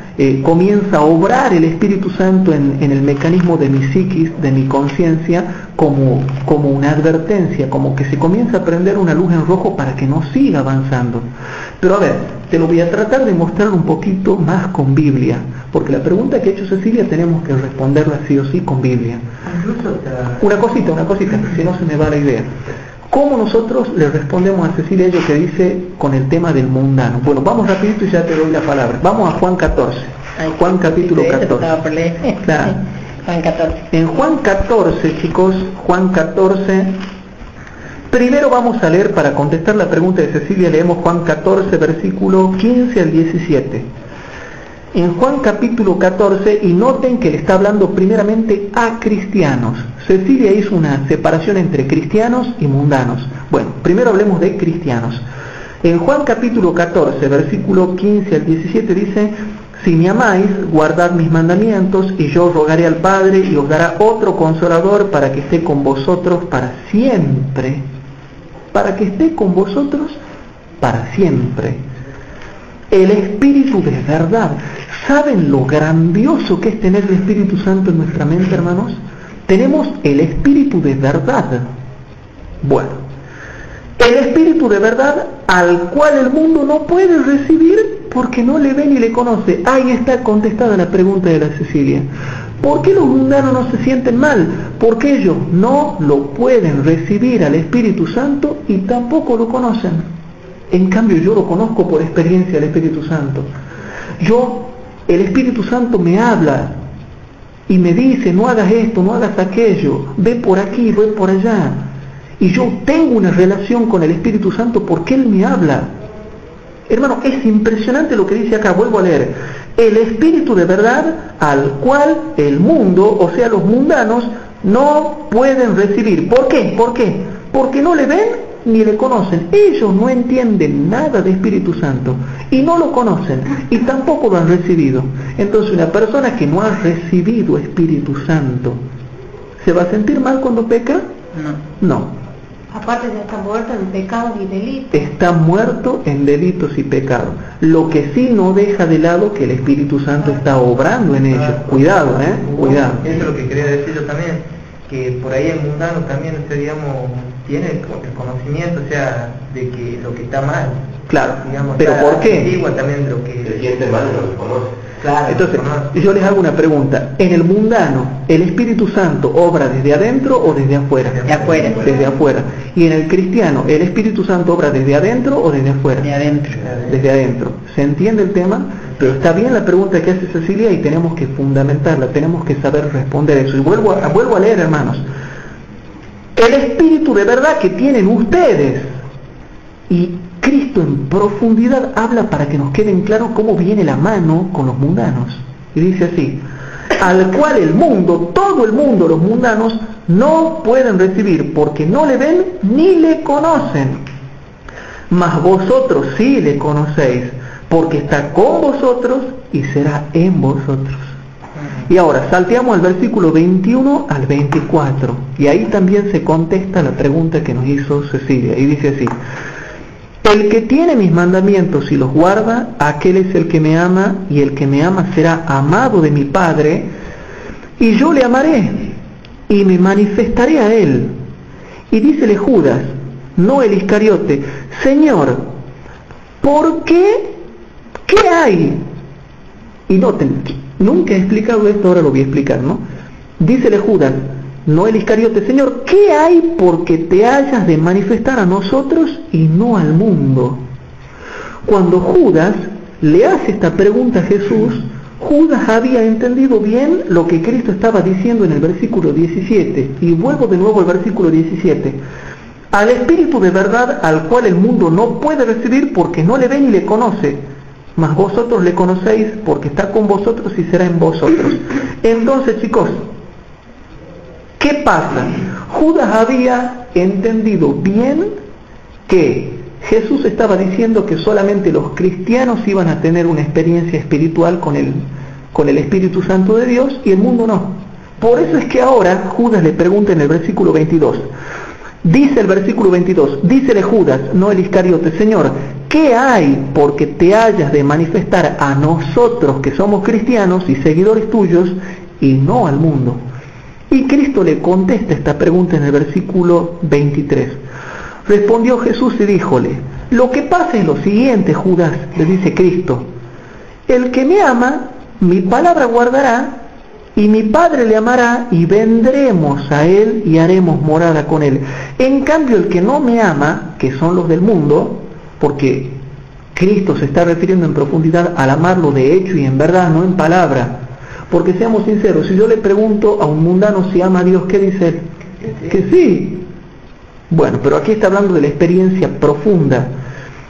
comienza a obrar el Espíritu Santo en el mecanismo de mi psiquis, de mi conciencia, como una advertencia, como que se comienza a prender una luz en rojo para que no siga avanzando. Pero a ver, te lo voy a tratar de mostrar un poquito más con Biblia, porque la pregunta que ha hecho Cecilia tenemos que responderla sí o sí con Biblia. Una cosita, si no se me va la idea. ¿Cómo nosotros le respondemos a Cecilia ello que dice con el tema del mundano? Bueno, vamos rapidito y ya te doy la palabra. Vamos a Juan 14. Juan capítulo 14. Claro. Juan 14. En Juan 14, chicos, Juan 14. Primero vamos a leer, para contestar la pregunta de Cecilia, leemos Juan 14, versículo 15 al 17. En Juan capítulo 14, y noten que le está hablando primeramente a cristianos. Cecilia hizo una separación entre cristianos y mundanos. Bueno, primero hablemos de cristianos. En Juan capítulo 14, versículo 15 al 17 dice, si me amáis, guardad mis mandamientos, y yo rogaré al Padre, y os dará otro consolador para que esté con vosotros para siempre. Para que esté con vosotros para siempre. El Espíritu de verdad. ¿Saben lo grandioso que es tener el Espíritu Santo en nuestra mente, hermanos? Tenemos el Espíritu de verdad. Bueno, el Espíritu de verdad al cual el mundo no puede recibir porque no le ve ni le conoce. Ahí está contestada la pregunta de la Cecilia. ¿Por qué los mundanos no se sienten mal? Porque ellos no lo pueden recibir al Espíritu Santo y tampoco lo conocen. En cambio yo lo conozco por experiencia del Espíritu Santo. El Espíritu Santo me habla y me dice, no hagas esto, no hagas aquello, ve por aquí, ve por allá. Y yo tengo una relación con el Espíritu Santo porque Él me habla. Hermano, es impresionante lo que dice acá, vuelvo a leer. El Espíritu de verdad al cual el mundo, o sea los mundanos, no pueden recibir. ¿Por qué? ¿Por qué? Porque no le ven ni le conocen. Ellos no entienden nada de Espíritu Santo y no lo conocen y tampoco lo han recibido. Entonces una persona que no ha recibido Espíritu Santo, ¿se va a sentir mal cuando peca? No. No. aparte ya está muerto en pecados y delitos. Está muerto en delitos y pecados. Lo que sí no deja de lado que el Espíritu Santo está obrando en ellos. Cuidado, cuidado. Eso es lo que quería decir yo también, que por ahí el mundano también, digamos, tiene el conocimiento, o sea, de que lo que está mal. Claro, digamos, pero ¿por qué? Igual también de lo que se siente mal y no lo conoce. Claro, entonces, yo les hago una pregunta. En el mundano, ¿el Espíritu Santo obra desde adentro o desde afuera? De afuera. Desde afuera. Y en el cristiano, ¿el Espíritu Santo obra desde adentro o desde afuera? De adentro. Desde adentro. ¿Se entiende el tema? Pero está bien la pregunta que hace Cecilia y tenemos que fundamentarla, tenemos que saber responder eso. Y vuelvo a leer, hermanos. El Espíritu de verdad que tienen ustedes, y Cristo en profundidad habla para que nos queden claros cómo viene la mano con los mundanos. Y dice así: al cual el mundo, todo el mundo, los mundanos, no pueden recibir porque no le ven ni le conocen. Mas vosotros sí le conocéis, porque está con vosotros y será en vosotros. Y ahora salteamos al versículo 21 al 24. Y ahí también se contesta la pregunta que nos hizo Cecilia. Y dice así: el que tiene mis mandamientos y los guarda, aquel es el que me ama, y el que me ama será amado de mi Padre, y yo le amaré, y me manifestaré a él. Y dícele Judas, no el Iscariote: Señor, ¿por qué? ¿Qué hay? Y noten, nunca he explicado esto, ahora lo voy a explicar, ¿no? Dícele Judas, no el Iscariote: Señor, ¿qué hay porque te hayas de manifestar a nosotros y no al mundo? Cuando Judas le hace esta pregunta a Jesús, Judas había entendido bien lo que Cristo estaba diciendo en el versículo 17. Y vuelvo de nuevo al versículo 17. Al Espíritu de verdad, al cual el mundo no puede recibir porque no le ve ni le conoce, mas vosotros le conocéis porque está con vosotros y será en vosotros. Entonces, chicos, ¿qué pasa? Judas había entendido bien que Jesús estaba diciendo que solamente los cristianos iban a tener una experiencia espiritual con el Espíritu Santo de Dios y el mundo no. Por eso es que ahora Judas le pregunta en el versículo 22. Dice el versículo 22, dícele Judas, no el Iscariote: Señor, ¿qué hay porque te hayas de manifestar a nosotros que somos cristianos y seguidores tuyos y no al mundo? Y Cristo le contesta esta pregunta en el versículo 23. Respondió Jesús y díjole: lo que pasa es lo siguiente, Judas, le dice Cristo: el que me ama, mi palabra guardará, y mi Padre le amará, y vendremos a él y haremos morada con él. En cambio, el que no me ama, que son los del mundo, porque Cristo se está refiriendo en profundidad al amarlo de hecho y en verdad, no en palabra. Porque seamos sinceros, si yo le pregunto a un mundano si ama a Dios, ¿qué dice él? Que sí. Bueno, pero aquí está hablando de la experiencia profunda.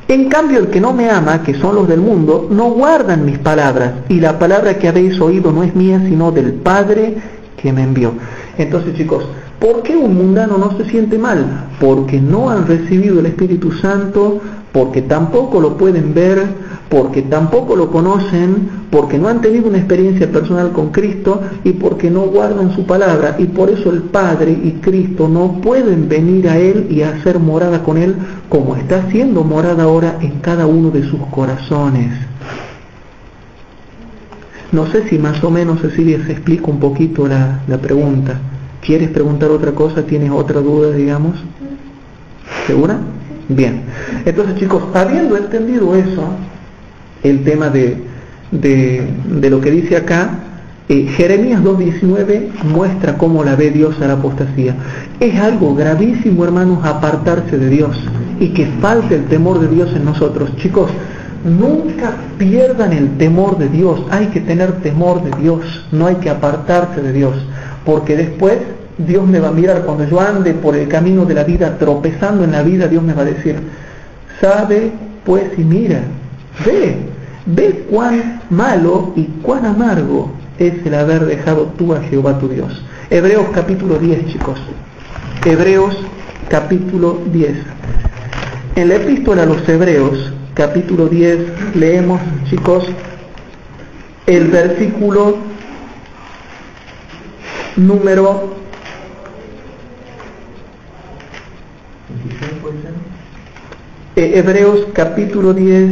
En cambio, el que no me ama, que son los del mundo, no guardan mis palabras, y la palabra que habéis oído no es mía, sino del Padre que me envió. Entonces, chicos, ¿por qué un mundano no se siente mal? Porque no han recibido el Espíritu Santo, porque tampoco lo pueden ver, porque tampoco lo conocen, porque no han tenido una experiencia personal con Cristo y porque no guardan su palabra, y por eso el Padre y Cristo no pueden venir a Él y hacer morada con Él como está haciendo morada ahora en cada uno de sus corazones. No sé si más o menos, Cecilia, se explica un poquito la pregunta. ¿Quieres preguntar otra cosa? ¿Tienes otra duda, digamos? ¿Segura? Bien. Entonces, chicos, habiendo entendido eso, el tema de lo que dice acá, Jeremías 2:19 muestra cómo la ve Dios a la apostasía. Es algo gravísimo, hermanos, apartarse de Dios y que falte el temor de Dios en nosotros. Chicos, nunca pierdan el temor de Dios. Hay que tener temor de Dios, no hay que apartarse de Dios, porque después Dios me va a mirar cuando yo ande por el camino de la vida, tropezando en la vida. Dios me va a decir: sabe pues y mira, ve cuán malo y cuán amargo es el haber dejado tú a Jehová tu Dios. Hebreos capítulo 10, chicos. Hebreos capítulo 10. En la epístola a los Hebreos, capítulo 10, leemos, chicos, el versículo número Hebreos capítulo 10,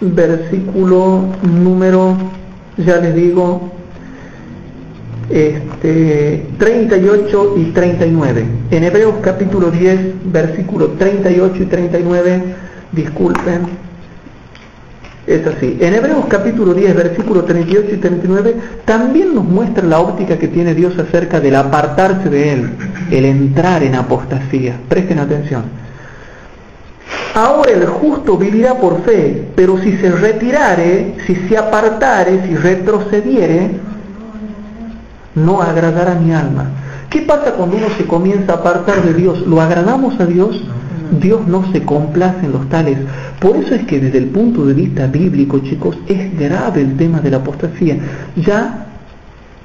versículo número, ya les digo, 38 y 39. En Hebreos capítulo 10, versículo 38 y 39, disculpen, es así. En Hebreos capítulo 10, versículo 38 y 39, también nos muestra la óptica que tiene Dios acerca del apartarse de Él, el entrar en apostasía. Presten atención. Ahora el justo vivirá por fe, pero si se retirare, si se apartare, si retrocediere, no agradará mi alma. ¿Qué pasa cuando uno se comienza a apartar de Dios? ¿Lo agradamos a Dios? Dios no se complace en los tales. Por eso es que desde el punto de vista bíblico, chicos, es grave el tema de la apostasía. Ya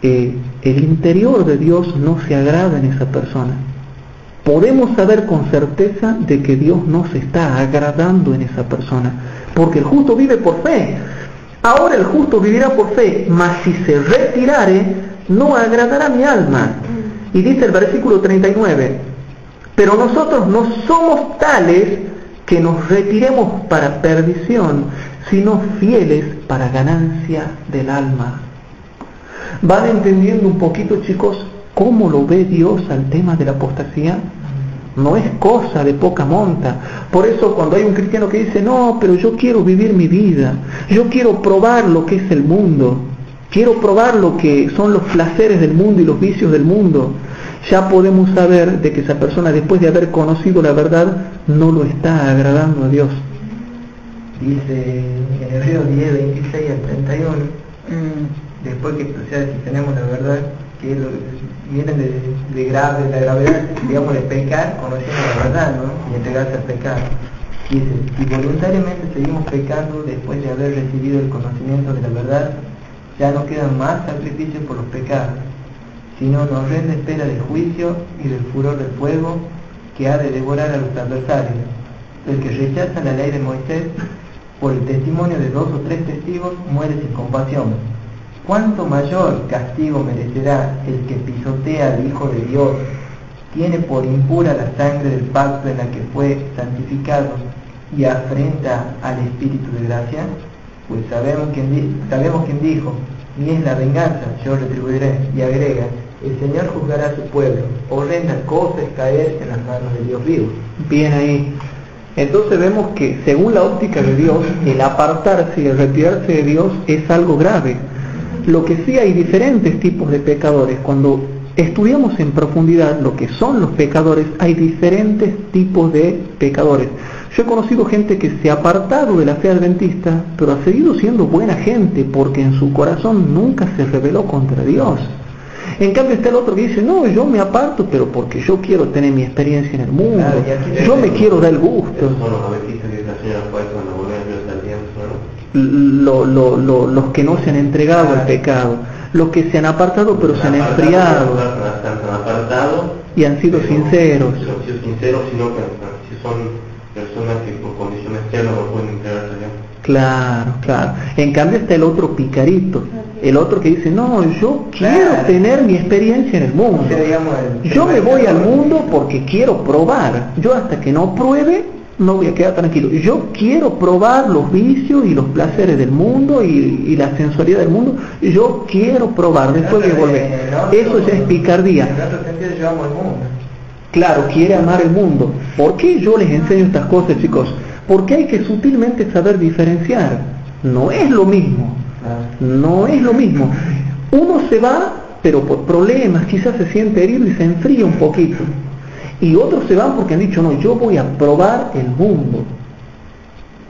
el interior de Dios no se agrada en esa persona. Podemos saber con certeza de que Dios no se está agradando en esa persona, porque el justo vive por fe. Ahora el justo vivirá por fe, mas si se retirare, no agradará mi alma. Y dice el versículo 39, pero nosotros no somos tales que nos retiremos para perdición, sino fieles para ganancia del alma. ¿Van entendiendo un poquito, chicos, cómo lo ve Dios al tema de la apostasía? No es cosa de poca monta. Por eso cuando hay un cristiano que dice, no, pero yo quiero vivir mi vida, yo quiero probar lo que es el mundo, quiero probar lo que son los placeres del mundo y los vicios del mundo, ya podemos saber de que esa persona, después de haber conocido la verdad, no lo está agradando a Dios. Dice en Hebreos 10, 26 al 31, después que, o sea, si tenemos la verdad, que vienen de grave, la gravedad, digamos, de pecar, conociendo la verdad, ¿no? Y entregarse al pecado. Dice, si voluntariamente seguimos pecando después de haber recibido el conocimiento de la verdad, ya no quedan más sacrificios por los pecados, sino una horrenda espera del juicio y del furor del fuego que ha de devorar a los adversarios. El que rechaza la ley de Moisés por el testimonio de 2 o 3 testigos muere sin compasión. ¿Cuánto mayor castigo merecerá el que pisotea al Hijo de Dios, tiene por impura la sangre del pacto en la que fue santificado y afrenta al Espíritu de gracia? Pues sabemos quién dijo, ni es la venganza, yo retribuiré, y agrega, el Señor juzgará a su pueblo, horrenda cosa es caer en las manos de Dios vivo. Bien ahí. Entonces vemos que según la óptica de Dios, el apartarse y el retirarse de Dios es algo grave. Lo que sí, hay diferentes tipos de pecadores. Cuando estudiamos en profundidad lo que son los pecadores, hay diferentes tipos de pecadores. Yo he conocido gente que se ha apartado de la fe adventista, pero ha seguido siendo buena gente porque en su corazón nunca se rebeló contra Dios. En cambio está el otro que dice, no, yo me aparto, pero porque yo quiero tener mi experiencia en el mundo, yo me quiero dar el gusto. Esos son los adventistas que la señora fue cuando volvió a Dios al tiempo, ¿no? Los que no se han entregado al pecado, los que se han apartado pero se han enfriado y han sido sinceros. No han sido sinceros, sino que si son personas que por condición externa no pueden entregarse a Dios. Claro, claro. En cambio está el otro picarito, el otro que dice, no, yo quiero tener mi experiencia en el mundo. Yo me voy al mundo porque quiero probar. Yo hasta que no pruebe, no voy a quedar tranquilo. Yo quiero probar los vicios y los placeres del mundo y la sensualidad del mundo. Yo quiero probar, después voy a volver. Eso ya es picardía. En otro sentido, yo amo el mundo. Claro, quiere amar el mundo. ¿Por qué yo les enseño estas cosas, chicos? Porque hay que sutilmente saber diferenciar. No es lo mismo. No es lo mismo. Uno se va, pero por problemas, quizás se siente herido y se enfría un poquito. Y otros se van porque han dicho, no, yo voy a probar el mundo.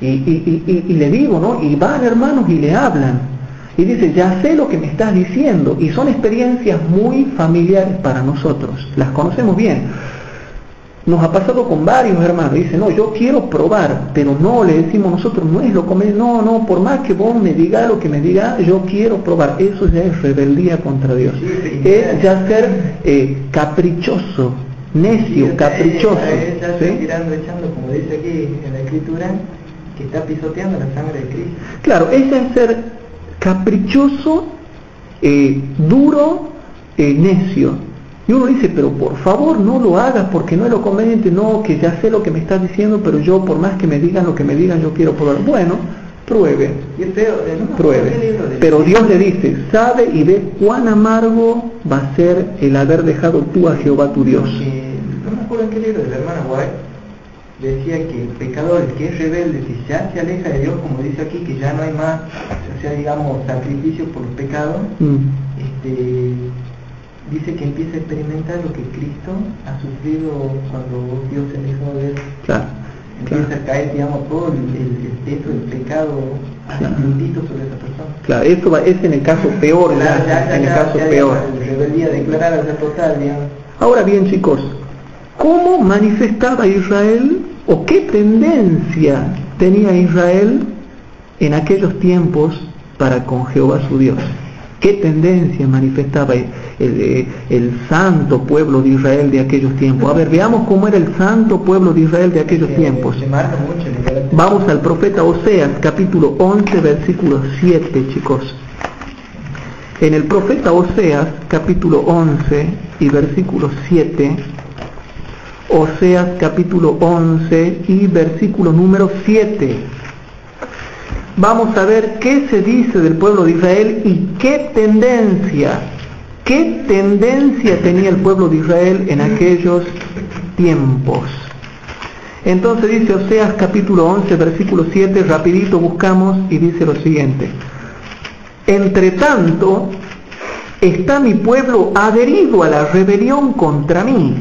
Y le digo, ¿no? Y van hermanos y le hablan. Y dice, ya sé lo que me estás diciendo. Y son experiencias muy familiares para nosotros. Las conocemos bien. Nos ha pasado con varios hermanos. Dice, no, yo quiero probar. Pero no, le decimos nosotros, no es lo que no, por más que vos me digas lo que me digas, yo quiero probar. Eso ya es rebeldía contra Dios. Es ya ser caprichoso. Necio, caprichoso. Está echando, como dice aquí en la Escritura, que está pisoteando la sangre de Cristo. Claro, ese es ser caprichoso, duro, necio. Y uno dice, pero por favor no lo hagas porque no es lo conveniente. No, que ya sé lo que me estás diciendo, pero yo por más que me digan lo que me digan, yo quiero probar. Bueno, pruebe, pruebe. Pero Dios le dice, sabe y ve cuán amargo va a ser el haber dejado tú a Jehová tu Dios. No me acuerdo en qué libro de la hermana White decía que el pecador, el que es rebelde, si ya se aleja de Dios, como dice aquí, que ya no hay más, o sea, digamos, sacrificio por los pecados, dice que empieza a experimentar lo que Cristo ha sufrido cuando Dios se alejó de él. Claro. Empieza a caer, digamos, todo el pecado así puntito sobre esa persona. Claro, eso es en el caso peor, en el caso peor. La rebeldía declarada ya total, digamos. Ahora bien, chicos, ¿cómo manifestaba Israel o qué tendencia tenía Israel en aquellos tiempos para con Jehová su Dios? ¿Qué tendencia manifestaba el santo pueblo de Israel de aquellos tiempos? A ver, veamos cómo era el santo pueblo de Israel de aquellos tiempos. Vamos al profeta Oseas, capítulo 11, versículo 7, chicos. En el profeta Oseas, capítulo 11 y versículo 7, Oseas, capítulo 11 y versículo número 7. Vamos a ver qué se dice del pueblo de Israel y qué tendencia tenía el pueblo de Israel en aquellos tiempos. Entonces dice Oseas capítulo 11 versículo 7, rapidito buscamos y dice lo siguiente: entre tanto está mi pueblo adherido a la rebelión contra mí,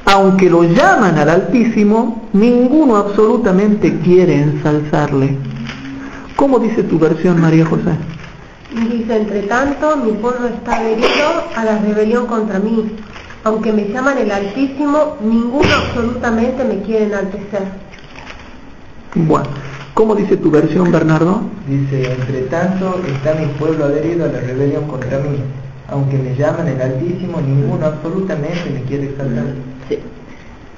aunque lo llaman al Altísimo, ninguno absolutamente quiere ensalzarle. ¿Cómo dice tu versión, María José? Dice, entre tanto, mi pueblo está adherido a la rebelión contra mí. Aunque me llaman el Altísimo, ninguno absolutamente me quiere enaltecer. Bueno, ¿cómo dice tu versión, Bernardo? Dice, entre tanto, está mi pueblo adherido a la rebelión contra mí. Aunque me llaman el Altísimo, ninguno absolutamente me quiere exaltar. Sí.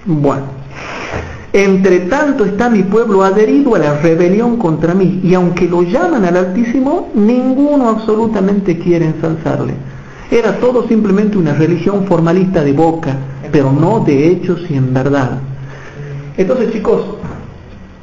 Bueno. Entre tanto está mi pueblo adherido a la rebelión contra mí, y aunque lo llaman al Altísimo, ninguno absolutamente quiere ensalzarle. Era todo simplemente una religión formalista de boca, pero no de hechos y en verdad. Entonces, chicos,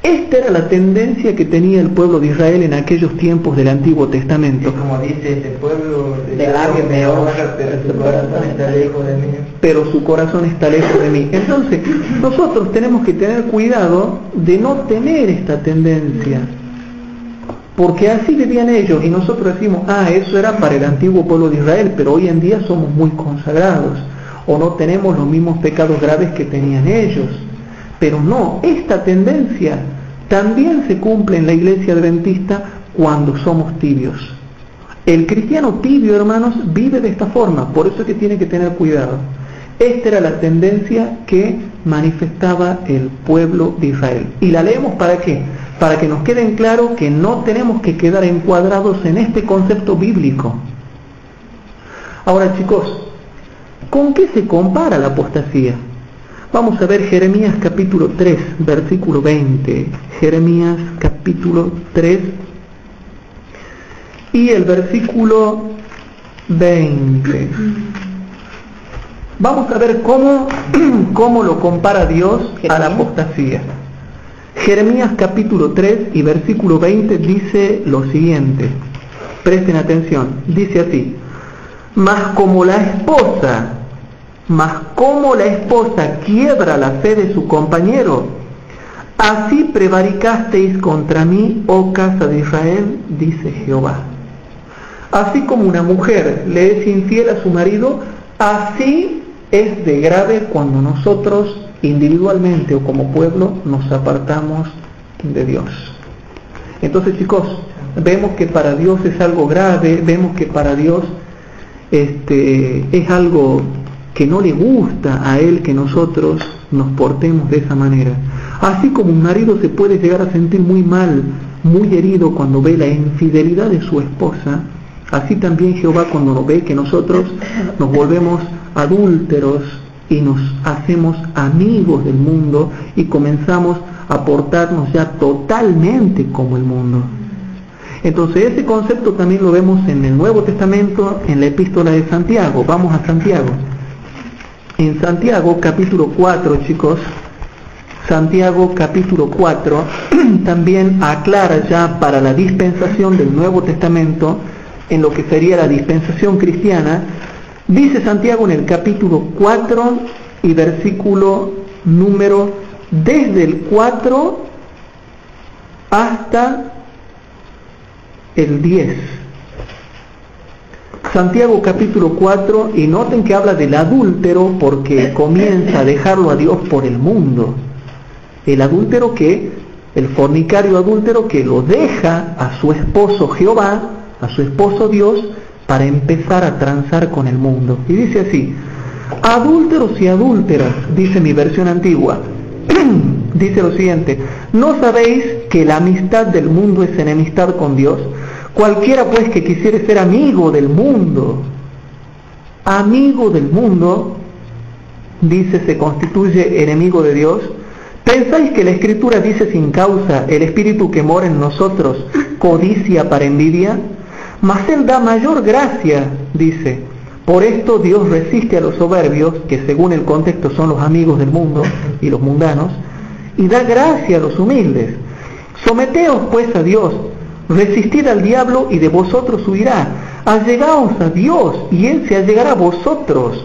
esta era la tendencia que tenía el pueblo de Israel en aquellos tiempos del Antiguo Testamento. Es como dice este pueblo de labio me honra, pero su corazón está lejos de mí. Pero su corazón está lejos de mí. Entonces, nosotros tenemos que tener cuidado de no tener esta tendencia, porque así vivían ellos y nosotros decimos, eso era para el antiguo pueblo de Israel, pero hoy en día somos muy consagrados o no tenemos los mismos pecados graves que tenían ellos. Pero no, esta tendencia también se cumple en la iglesia adventista cuando somos tibios. El cristiano tibio, hermanos, vive de esta forma, por eso es que tiene que tener cuidado. Esta era la tendencia que manifestaba el pueblo de Israel. ¿Y la leemos para qué? Para que nos quede claro que no tenemos que quedar encuadrados en este concepto bíblico. Ahora, chicos, ¿con qué se compara la apostasía? Vamos a ver Jeremías capítulo 3, versículo 20. Jeremías capítulo 3 y el versículo 20. Vamos a ver cómo lo compara Dios a la apostasía. Jeremías capítulo 3 y versículo 20 dice lo siguiente. Presten atención. Dice así: Mas como la esposa quiebra la fe de su compañero, así prevaricasteis contra mí, oh casa de Israel, dice Jehová. Así como una mujer le es infiel a su marido, así es de grave cuando nosotros individualmente o como pueblo nos apartamos de Dios. Entonces, chicos, vemos que para Dios es algo grave, vemos que para Dios es algo que no le gusta a Él que nosotros nos portemos de esa manera. Así como un marido se puede llegar a sentir muy mal, muy herido cuando ve la infidelidad de su esposa, así también Jehová cuando nos ve que nosotros nos volvemos adúlteros y nos hacemos amigos del mundo y comenzamos a portarnos ya totalmente como el mundo. Entonces ese concepto también lo vemos en el Nuevo Testamento, en la epístola de Santiago. Vamos a Santiago. En Santiago capítulo 4, chicos, Santiago capítulo 4 también aclara ya para la dispensación del Nuevo Testamento, en lo que sería la dispensación cristiana. Dice Santiago en el capítulo 4 y versículo número desde el 4 hasta el 10. Santiago capítulo 4, y noten que habla del adúltero porque comienza a dejarlo a Dios por el mundo. El adúltero el fornicario adúltero que lo deja a su esposo Jehová, a su esposo Dios, para empezar a transar con el mundo. Y dice así: adúlteros y adúlteras, dice mi versión antigua, dice lo siguiente: ¿no sabéis que la amistad del mundo es enemistad con Dios? Cualquiera pues que quisiere ser amigo del mundo, dice, se constituye enemigo de Dios. ¿Pensáis que la Escritura dice sin causa: el espíritu que mora en nosotros codicia para envidia? Mas Él da mayor gracia, dice. Por esto Dios resiste a los soberbios, que según el contexto son los amigos del mundo y los mundanos, y da gracia a los humildes. Someteos pues a Dios, resistid al diablo y de vosotros huirá. Allegaos a Dios y Él se allegará a vosotros.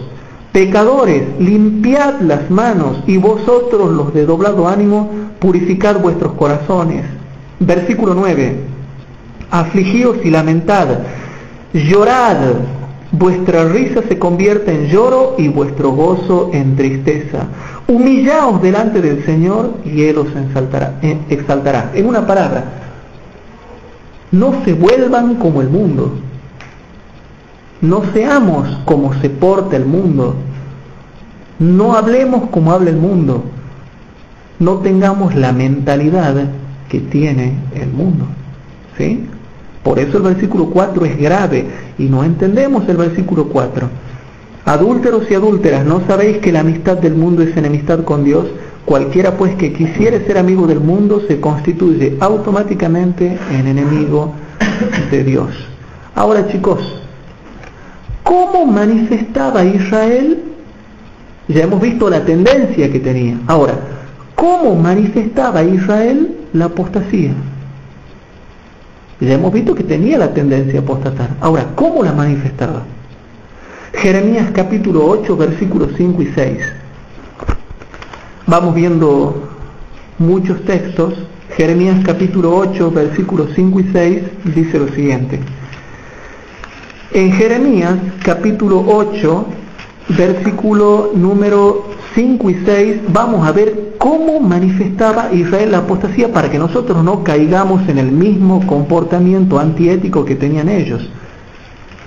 Pecadores, limpiad las manos, y vosotros los de doblado ánimo, purificad vuestros corazones. Versículo 9: afligíos y lamentad, llorad, vuestra risa se convierte en lloro y vuestro gozo en tristeza. Humillaos delante del Señor y Él os exaltará. En una palabra, no se vuelvan como el mundo. No seamos como se porta el mundo. No hablemos como habla el mundo. No tengamos la mentalidad que tiene el mundo. ¿Sí? Por eso el versículo 4 es grave y no entendemos el versículo 4. Adúlteros y adúlteras, ¿no sabéis que la amistad del mundo es enemistad con Dios? Cualquiera pues que quisiere ser amigo del mundo se constituye automáticamente en enemigo de Dios. Ahora, chicos, ¿cómo manifestaba Israel? Ya hemos visto la tendencia que tenía. Ahora, ¿cómo manifestaba Israel la apostasía? Ya hemos visto que tenía la tendencia a apostatar. Ahora, ¿cómo la manifestaba? Jeremías capítulo 8, versículos 5 y 6. Vamos viendo muchos textos. Jeremías capítulo 8, versículos 5 y 6 dice lo siguiente. En Jeremías capítulo 8, versículo número 5 y 6, vamos a ver cómo manifestaba Israel la apostasía para que nosotros no caigamos en el mismo comportamiento antiético que tenían ellos,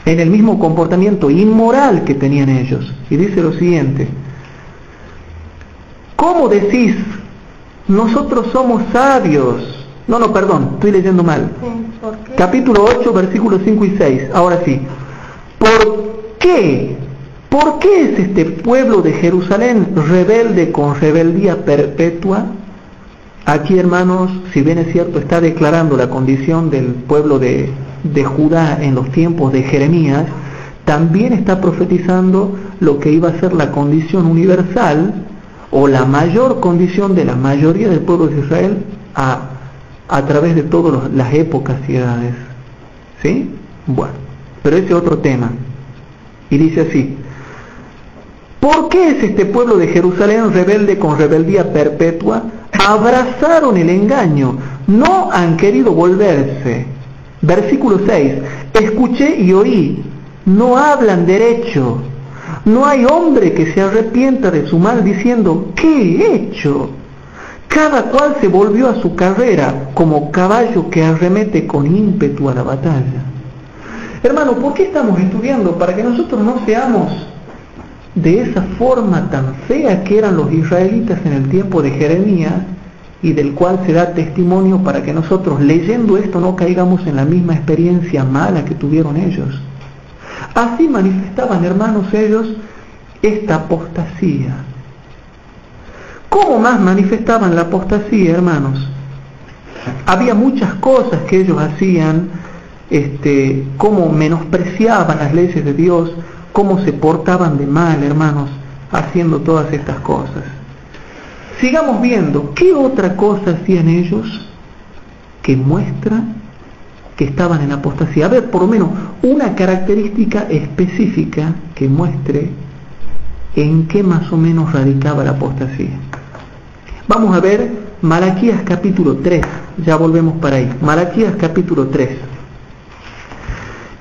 en el mismo comportamiento inmoral que tenían ellos. Y dice lo siguiente: ¿cómo decís, nosotros somos sabios? No, perdón, estoy leyendo mal. ¿Por qué? Capítulo 8, versículos 5 y 6. Ahora sí. ¿Por qué? ¿Por qué es este pueblo de Jerusalén rebelde con rebeldía perpetua? Aquí, hermanos, si bien es cierto, está declarando la condición del pueblo de Judá en los tiempos de Jeremías, también está profetizando lo que iba a ser la condición universal o la mayor condición de la mayoría del pueblo de Israel a través de todas las épocas y edades. ¿Sí? Bueno, pero ese es otro tema. Y dice así: ¿por qué es este pueblo de Jerusalén rebelde con rebeldía perpetua? Abrazaron el engaño, no han querido volverse. Versículo 6: escuché y oí, no hablan derecho. No hay hombre que se arrepienta de su mal diciendo: ¿qué he hecho? Cada cual se volvió a su carrera como caballo que arremete con ímpetu a la batalla. Hermano, ¿por qué estamos estudiando? Para que nosotros no seamos de esa forma tan fea que eran los israelitas en el tiempo de Jeremías, y del cual se da testimonio para que nosotros, leyendo esto, no caigamos en la misma experiencia mala que tuvieron ellos. Así manifestaban, hermanos, ellos esta apostasía. ¿Cómo más manifestaban la apostasía, hermanos? Había muchas cosas que ellos hacían, cómo menospreciaban las leyes de Dios, cómo se portaban de mal, hermanos. haciendo todas estas cosas. Sigamos viendo, ¿qué otra cosa hacían ellos que muestra que estaban en apostasía? A ver, por lo menos una característica específica que muestre en qué más o menos radicaba la apostasía. Vamos a ver Malaquías capítulo 3, ya volvemos para ahí. Malaquías capítulo 3.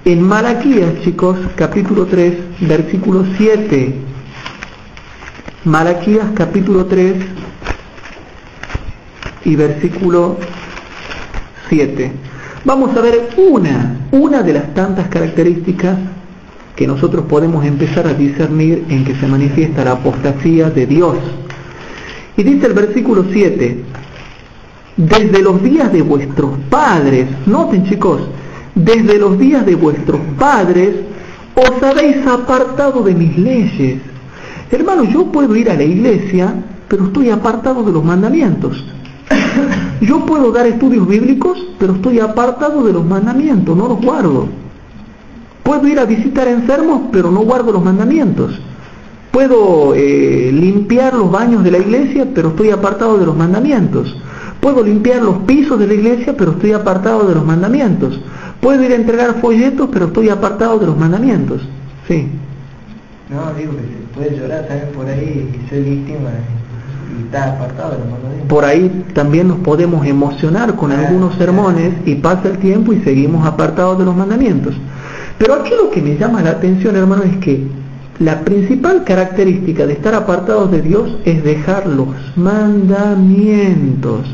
En Malaquías, chicos, capítulo 3, versículo 7. Malaquías capítulo 3 y versículo 7. Vamos a ver una de las tantas características que nosotros podemos empezar a discernir en que se manifiesta la apostasía de Dios. Y dice el versículo 7, desde los días de vuestros padres, noten chicos, desde los días de vuestros padres os habéis apartado de mis leyes. Hermano, yo puedo ir a la iglesia, pero estoy apartado de los mandamientos. Yo puedo dar estudios bíblicos, pero estoy apartado de los mandamientos, no los guardo. Puedo ir a visitar enfermos, pero no guardo los mandamientos. Puedo limpiar los baños de la iglesia, pero estoy apartado de los mandamientos. Puedo limpiar los pisos de la iglesia, pero estoy apartado de los mandamientos. Puedo ir a entregar folletos, pero estoy apartado de los mandamientos. Sí. No, digo que se puede llorar también por ahí y ser víctima y estar apartado de los mandamientos. Por ahí también nos podemos emocionar con algunos sermones y pasa el tiempo y seguimos apartados de los mandamientos. Pero aquí lo que me llama la atención, hermano, es que la principal característica de estar apartados de Dios es dejar los mandamientos.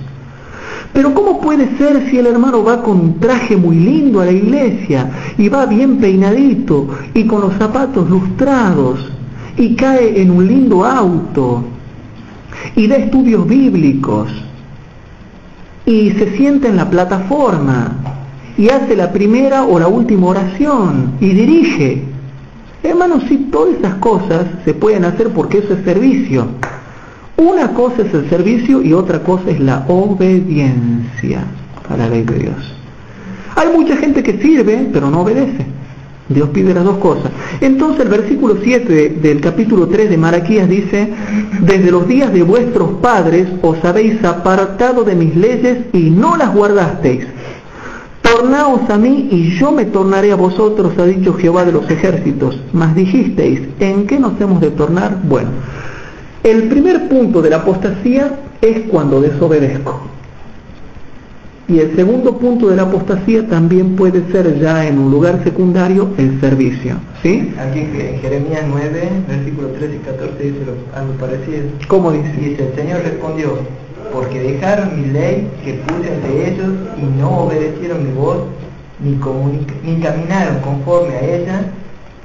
Pero ¿cómo puede ser si el hermano va con un traje muy lindo a la iglesia y va bien peinadito y con los zapatos lustrados y cae en un lindo auto y da estudios bíblicos y se sienta en la plataforma y hace la primera o la última oración y dirige? Hermanos, sí, todas esas cosas se pueden hacer porque eso es servicio. Una cosa es el servicio y otra cosa es la obediencia a la ley de Dios. Hay mucha gente que sirve pero no obedece. Dios pide las dos cosas. Entonces el versículo 7 del capítulo 3 de Malaquías dice: desde los días de vuestros padres os habéis apartado de mis leyes y no las guardasteis. Tornaos a mí y yo me tornaré a vosotros, ha dicho Jehová de los ejércitos. Mas dijisteis, ¿en qué nos hemos de tornar? Bueno, el primer punto de la apostasía es cuando desobedezco. Y el segundo punto de la apostasía también puede ser ya en un lugar secundario, el servicio. ¿Sí? Aquí en Jeremías 9, versículos 13 y 14 dice algo parecido. ¿Cómo dice? Dice, el Señor respondió, porque dejaron mi ley que puse ante ellos y no obedecieron mi voz, ni caminaron conforme a ella,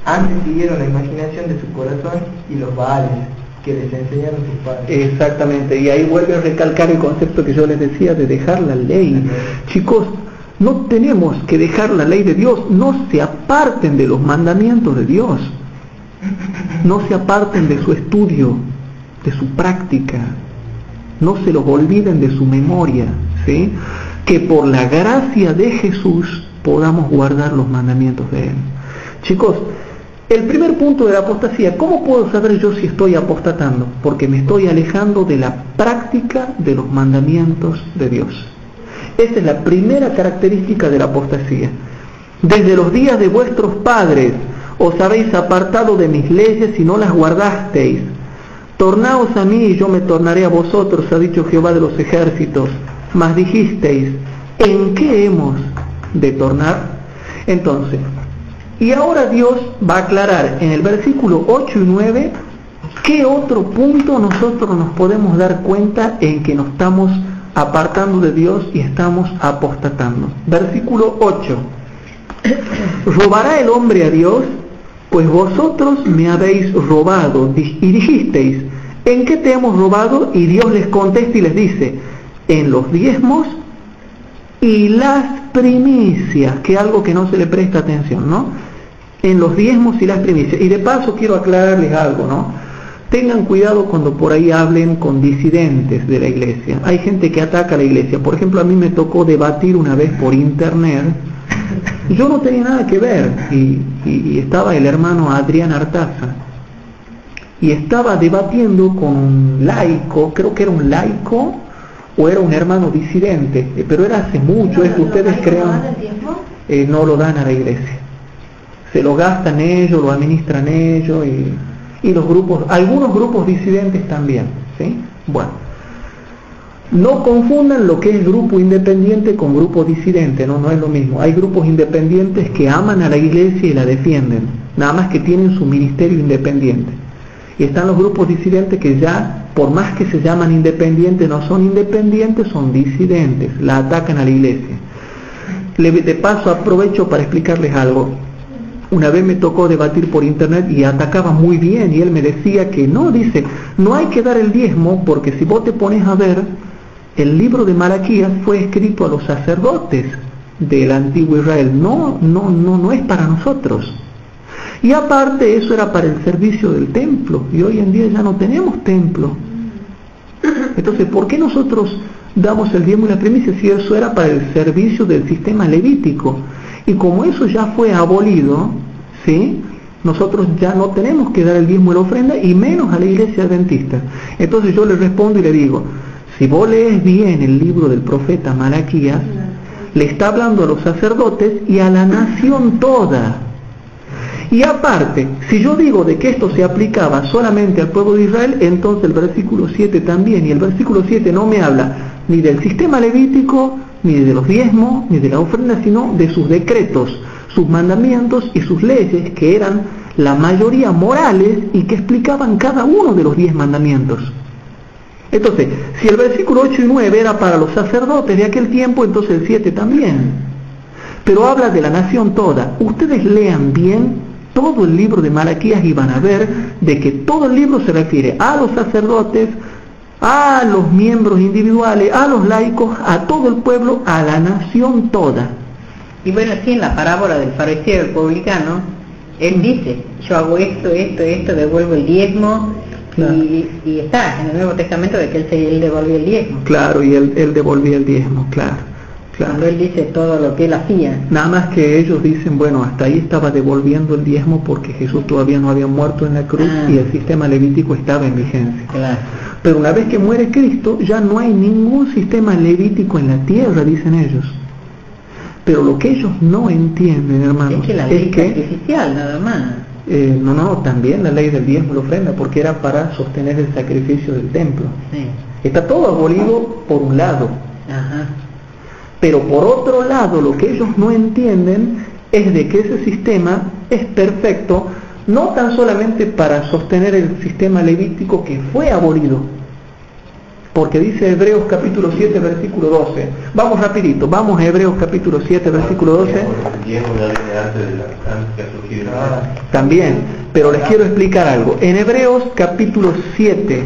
antes siguieron la imaginación de su corazón y los baales que les enseñaron sus padres. Exactamente, y ahí vuelve a recalcar el concepto que yo les decía de dejar la ley. Chicos, no tenemos que dejar la ley de Dios, no se aparten de los mandamientos de Dios, no se aparten de su estudio, de su práctica, no se los olviden de su memoria, ¿sí? Que por la gracia de Jesús podamos guardar los mandamientos de Él. Chicos, el primer punto de la apostasía, ¿cómo puedo saber yo si estoy apostatando? Porque me estoy alejando de la práctica de los mandamientos de Dios. Esa es la primera característica de la apostasía. Desde los días de vuestros padres os habéis apartado de mis leyes y no las guardasteis. Tornaos a mí y yo me tornaré a vosotros, ha dicho Jehová de los ejércitos. Mas dijisteis, ¿en qué hemos de tornar? Entonces, y ahora Dios va a aclarar en el versículo 8 y 9 qué otro punto nosotros nos podemos dar cuenta en que nos estamos apartando de Dios y estamos apostatando. Versículo 8. ¿Robará el hombre a Dios? Pues vosotros me habéis robado. Y dijisteis, ¿en qué te hemos robado? Y Dios les contesta y les dice, en los diezmos y las primicias, que es algo que no se le presta atención, ¿no? En los diezmos y las primicias. Y de paso quiero aclararles algo, ¿no? Tengan cuidado cuando por ahí hablen con disidentes de la iglesia. Hay gente que ataca a la iglesia. Por ejemplo, a mí me tocó debatir una vez por internet. Yo no tenía nada que ver. Y estaba el hermano Adrián Artaza. y estaba debatiendo con un laico, creo que era un laico o era un hermano disidente, pero era hace mucho, es que ustedes crean, no lo dan a la iglesia, se lo gastan ellos, lo administran ellos y los grupos, algunos grupos disidentes también, ¿sí? Bueno, no confundan lo que es grupo independiente con grupo disidente, no es lo mismo. Hay grupos independientes que aman a la iglesia y la defienden, nada más que tienen su ministerio independiente. Y están los grupos disidentes que ya, por más que se llaman independientes, no son independientes, son disidentes, la atacan a la iglesia. De paso aprovecho para explicarles algo. Una vez me tocó debatir por internet y atacaba muy bien, y él me decía que no, dice, no hay que dar el diezmo porque si vos te pones a ver, el libro de Malaquías fue escrito a los sacerdotes del antiguo Israel, no es para nosotros. Y aparte eso era para el servicio del templo, y hoy en día ya no tenemos templo. Entonces, ¿por qué nosotros damos el diezmo y la primicia si eso era para el servicio del sistema levítico? Y como eso ya fue abolido, ¿sí?, nosotros ya no tenemos que dar el diezmo y la ofrenda, y menos a la iglesia adventista. Entonces yo le respondo y le digo, si vos lees bien el libro del profeta Malaquías, le está hablando a los sacerdotes y a la nación toda. Y aparte, si yo digo de que esto se aplicaba solamente al pueblo de Israel, entonces el versículo 7 también, y el versículo 7 no me habla ni del sistema levítico, ni de los diezmos, ni de la ofrenda, sino de sus decretos, sus mandamientos y sus leyes, que eran la mayoría morales y que explicaban cada uno de los 10 mandamientos. Entonces, si el versículo 8 y 9 era para los sacerdotes de aquel tiempo, entonces el 7 también. Pero habla de la nación toda. Ustedes lean bien todo el libro de Malaquías y van a ver de que todo el libro se refiere a los sacerdotes, a los miembros individuales, a los laicos, a todo el pueblo, a la nación toda. Y bueno, así en la parábola del fariseo y el publicano, él dice, yo hago esto, devuelvo el diezmo. Claro. Y está en el Nuevo Testamento de que él devolvió el diezmo. Claro, y él devolvía el diezmo, claro. Cuando él dice todo lo que él hacía. Nada más que ellos dicen, bueno, hasta ahí estaba devolviendo el diezmo porque Jesús todavía no había muerto en la cruz y el sistema levítico estaba en vigencia. Claro. Pero una vez que muere Cristo, ya no hay ningún sistema levítico en la tierra, dicen ellos. Pero lo que ellos no entienden, hermanos, es que la ley sacrificial nada más. No, también la ley del diezmo y la ofrenda, porque era para sostener el sacrificio del templo. Sí. Está todo abolido por un lado. Ajá. Pero por otro lado, lo que ellos no entienden es de que ese sistema es perfecto, no tan solamente para sostener el sistema levítico que fue abolido, porque dice Hebreos capítulo 7 versículo 12. Vamos rapidito, vamos a Hebreos capítulo 7 versículo 12. También, pero les quiero explicar algo. En Hebreos capítulo 7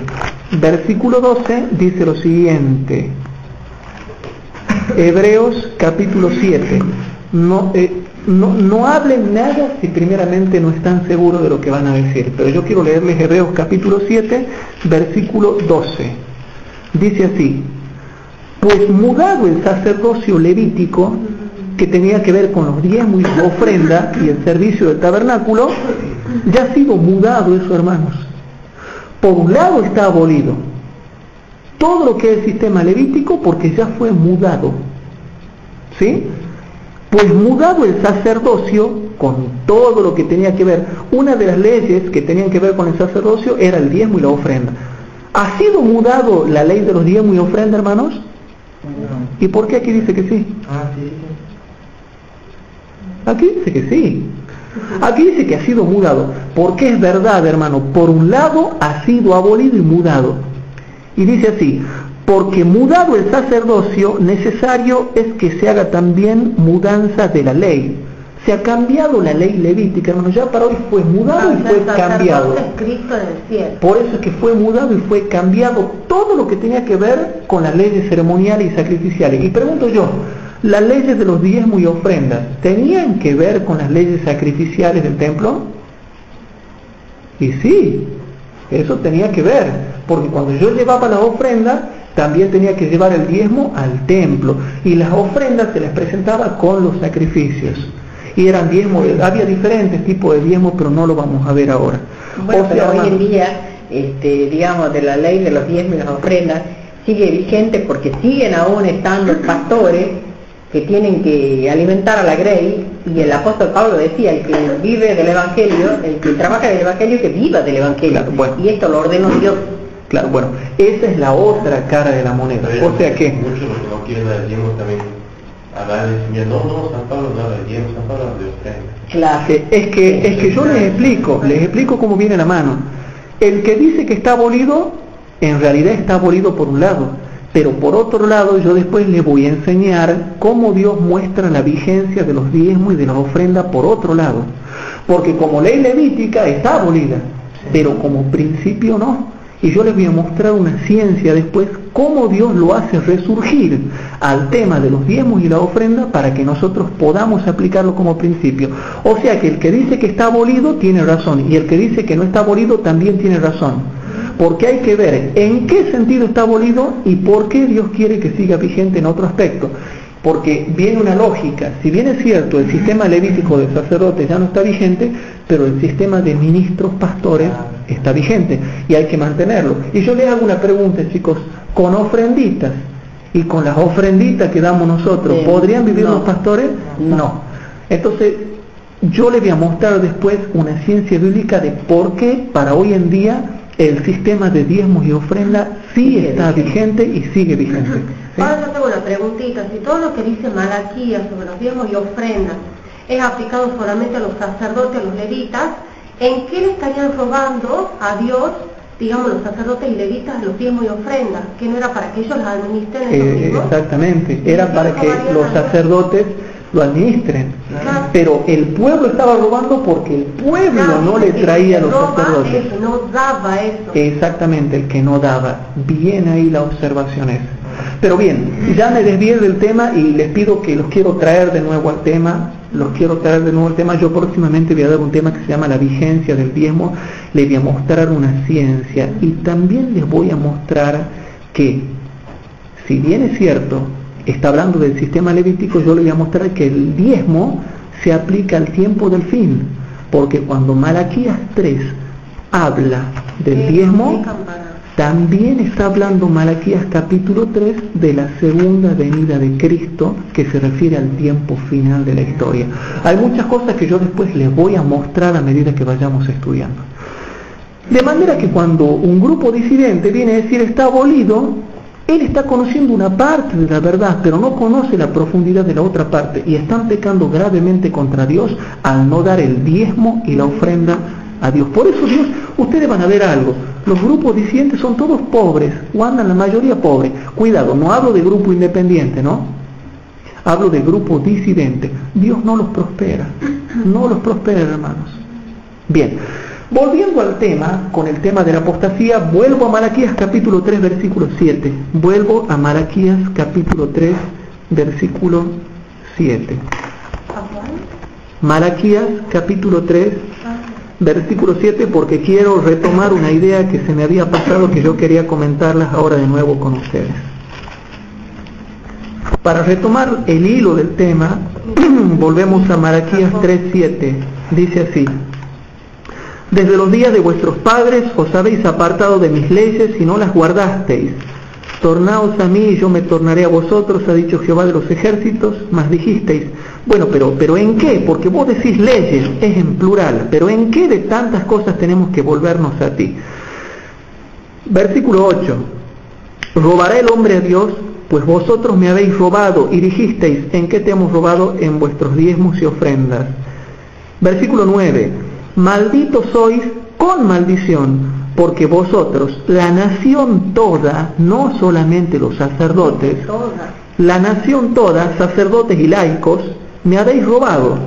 versículo 12 dice lo siguiente. Hebreos capítulo 7. No hablen nada si primeramente no están seguros de lo que van a decir, pero yo quiero leerles Hebreos capítulo 7 versículo 12. Dice así: pues mudado el sacerdocio levítico, que tenía que ver con los diezmos y la ofrenda y el servicio del tabernáculo, ya ha sido mudado eso, hermanos. Por un lado está abolido todo lo que es el sistema levítico porque ya fue mudado, ¿sí? Pues mudado el sacerdocio con todo lo que tenía que ver, una de las leyes que tenían que ver con el sacerdocio era el diezmo y la ofrenda. ¿Ha sido mudado la ley de los diezmos y ofrenda, hermanos? ¿Y por qué aquí dice que sí? Aquí dice que sí. Aquí dice que ha sido mudado, porque es verdad, hermano, por un lado ha sido abolido y mudado. Y dice así: porque mudado el sacerdocio, necesario es que se haga también mudanza de la ley. Se ha cambiado la ley levítica, hermano, ya para hoy fue mudado y fue cambiado. Cristo en el cielo. Por eso es que fue mudado y fue cambiado todo lo que tenía que ver con las leyes ceremoniales y sacrificiales. Y pregunto yo, ¿las leyes de los diezmos y ofrendas tenían que ver con las leyes sacrificiales del templo? Y sí, eso tenía que ver, porque cuando yo llevaba las ofrendas, también tenía que llevar el diezmo al templo, y las ofrendas se les presentaba con los sacrificios. y eran diezmos, había diferentes tipos de diezmos, pero no lo vamos a ver ahora. Bueno, pero hoy en día, digamos, de la ley de los diezmos y las ofrendas sigue vigente porque siguen aún estando pastores que tienen que alimentar a la grey, y el apóstol Pablo decía, el que vive del evangelio, el que trabaja del evangelio, que viva del evangelio. Claro, bueno. Y esto lo ordenó Dios. Claro, bueno, esa es la otra cara de la moneda. O sea que muchos los que no quieren dar el diezmo también hablar de decir, no, San Pablo no habla de diezmo, San Pablo habla de ofrenda. Claro. es que yo les explico cómo viene la mano. El que dice que está abolido, en realidad está abolido por un lado, pero por otro lado yo después les voy a enseñar cómo Dios muestra la vigencia de los diezmos y de las ofrendas por otro lado. Porque como ley levítica está abolida, pero como principio no. Y yo les voy a mostrar una ciencia después cómo Dios lo hace resurgir al tema de los diezmos y la ofrenda para que nosotros podamos aplicarlo como principio. O sea que el que dice que está abolido tiene razón, y el que dice que no está abolido también tiene razón. Porque hay que ver en qué sentido está abolido y por qué Dios quiere que siga vigente en otro aspecto. Porque viene una lógica, si bien es cierto el sistema levítico de sacerdotes ya no está vigente, pero el sistema de ministros pastores está vigente y hay que mantenerlo. Y yo les hago una pregunta, chicos, con ofrenditas y con las ofrenditas que damos nosotros, ¿podrían vivir los pastores? No. Entonces yo les voy a mostrar después una ciencia bíblica de por qué para hoy en día el sistema de diezmos y ofrendas sí está vigente y sigue vigente. ¿Sí? Ahora yo tengo una preguntita, si todo lo que dice Malaquías sobre los diezmos y ofrendas es aplicado solamente a los sacerdotes, a los levitas, ¿en qué le estarían robando a Dios, digamos, los sacerdotes y levitas los diezmos y ofrendas? ¿Que no era para que ellos las administren ellos mismos? Exactamente, era para que los sacerdotes lo administren. Claro. Pero el pueblo estaba robando porque el pueblo no le traía a los sacerdotes. El que no daba eso. Exactamente, el que no daba. Bien ahí la observación es. Pero bien, ya me desvié del tema y les pido que los quiero traer de nuevo al tema. Yo próximamente voy a dar un tema que se llama la vigencia del diezmo. Les voy a mostrar una ciencia y también les voy a mostrar que, si bien es cierto, está hablando del sistema levítico, yo le voy a mostrar que el diezmo se aplica al tiempo del fin, porque cuando Malaquías 3 habla del diezmo, también está hablando Malaquías capítulo 3 de la segunda venida de Cristo, que se refiere al tiempo final de la historia. Hay muchas cosas que yo después les voy a mostrar a medida que vayamos estudiando. De manera que cuando un grupo disidente viene a decir está abolido, él está conociendo una parte de la verdad, pero no conoce la profundidad de la otra parte, y están pecando gravemente contra Dios al no dar el diezmo y la ofrenda a Dios. Por eso Dios, ustedes van a ver algo, los grupos disidentes son todos pobres, o andan la mayoría pobres. Cuidado, no hablo de grupo independiente, ¿no? Hablo de grupo disidente. Dios no los prospera, hermanos. Bien. Volviendo al tema, con el tema de la apostasía, vuelvo a Malaquías capítulo 3, versículo 7. Vuelvo a Malaquías capítulo 3, versículo 7. Malaquías capítulo 3, versículo 7, porque quiero retomar una idea que se me había pasado, que yo quería comentarlas ahora de nuevo con ustedes. Para retomar el hilo del tema, volvemos a Malaquías 3, 7. Dice así: desde los días de vuestros padres os habéis apartado de mis leyes y no las guardasteis. Tornaos a mí y yo me tornaré a vosotros, ha dicho Jehová de los ejércitos. Mas dijisteis, bueno, pero ¿en qué? Porque vos decís leyes, es en plural, pero ¿en qué de tantas cosas tenemos que volvernos a ti? Versículo 8. ¿Robará el hombre a Dios? Pues vosotros me habéis robado. Y dijisteis, ¿en qué te hemos robado? En vuestros diezmos y ofrendas. Versículo 9. Malditos sois con maldición, porque vosotros, la nación toda, no solamente los sacerdotes, la nación toda, sacerdotes y laicos, me habéis robado.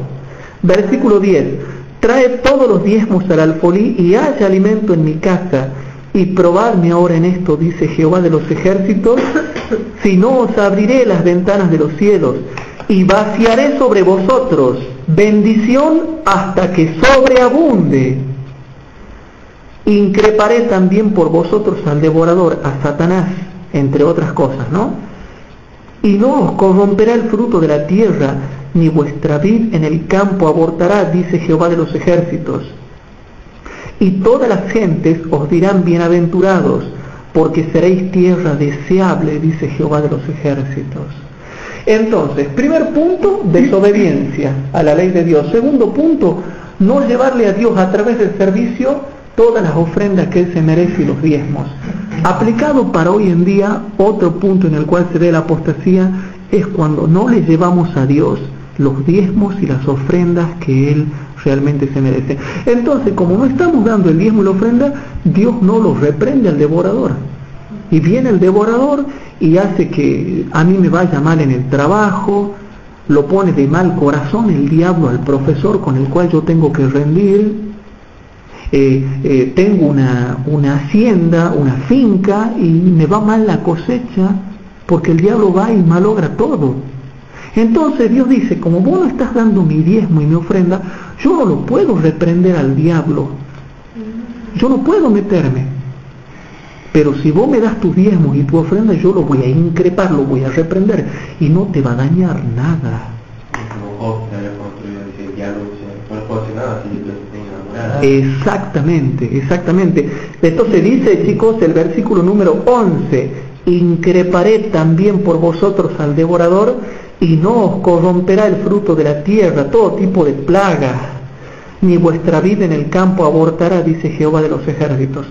Versículo 10. Traed todos los diezmos al alfolí y haya alimento en mi casa, y probadme ahora en esto, dice Jehová de los ejércitos, si no os abriré las ventanas de los cielos y vaciaré sobre vosotros bendición hasta que sobreabunde. Increparé también por vosotros al devorador, a Satanás, entre otras cosas, ¿no? Y no os corromperá el fruto de la tierra, ni vuestra vid en el campo abortará, dice Jehová de los ejércitos. Y todas las gentes os dirán bienaventurados, porque seréis tierra deseable, dice Jehová de los ejércitos. Entonces, primer punto, desobediencia a la ley de Dios. Segundo punto, no llevarle a Dios a través del servicio todas las ofrendas que Él se merece y los diezmos. Aplicado para hoy en día, otro punto en el cual se ve la apostasía es cuando no le llevamos a Dios los diezmos y las ofrendas que Él realmente se merece. Entonces, como no estamos dando el diezmo y la ofrenda, Dios no los reprende al devorador. Y viene el devorador y hace que a mí me vaya mal en el trabajo, lo pone de mal corazón el diablo al profesor con el cual yo tengo que rendir. Tengo una hacienda, una finca y me va mal la cosecha porque el diablo va y malogra todo. Entonces Dios dice, como vos no estás dando mi diezmo y mi ofrenda, yo no lo puedo reprender al diablo, yo no puedo meterme, pero si vos me das tus diezmos y tu ofrenda, yo lo voy a increpar, lo voy a reprender y no te va a dañar nada. Exactamente. Entonces dice, chicos, el versículo número 11, increparé también por vosotros al devorador y no os corromperá el fruto de la tierra, todo tipo de plaga, ni vuestra vida en el campo abortará, dice Jehová de los ejércitos.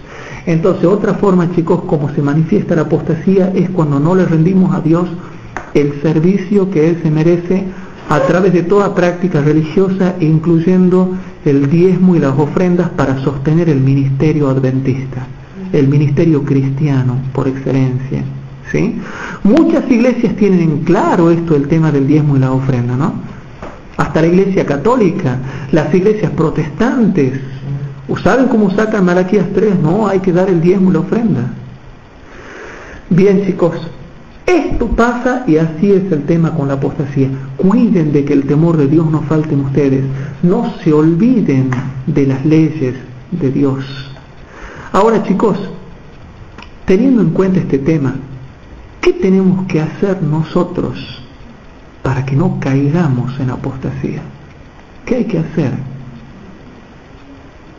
Entonces, otra forma, chicos, como se manifiesta la apostasía es cuando no le rendimos a Dios el servicio que Él se merece a través de toda práctica religiosa, incluyendo el diezmo y las ofrendas para sostener el ministerio adventista, el ministerio cristiano por excelencia, ¿sí? Muchas iglesias tienen en claro esto, el tema del diezmo y la ofrenda, ¿no? Hasta la iglesia católica, las iglesias protestantes, ¿saben cómo sacan Malaquías 3? No, hay que dar el diezmo y la ofrenda. Bien, chicos, esto pasa y así es el tema con la apostasía. Cuiden de que el temor de Dios no falte en ustedes. No se olviden de las leyes de Dios. Ahora, chicos, teniendo en cuenta este tema, ¿qué tenemos que hacer nosotros para que no caigamos en apostasía? ¿Qué hay que hacer?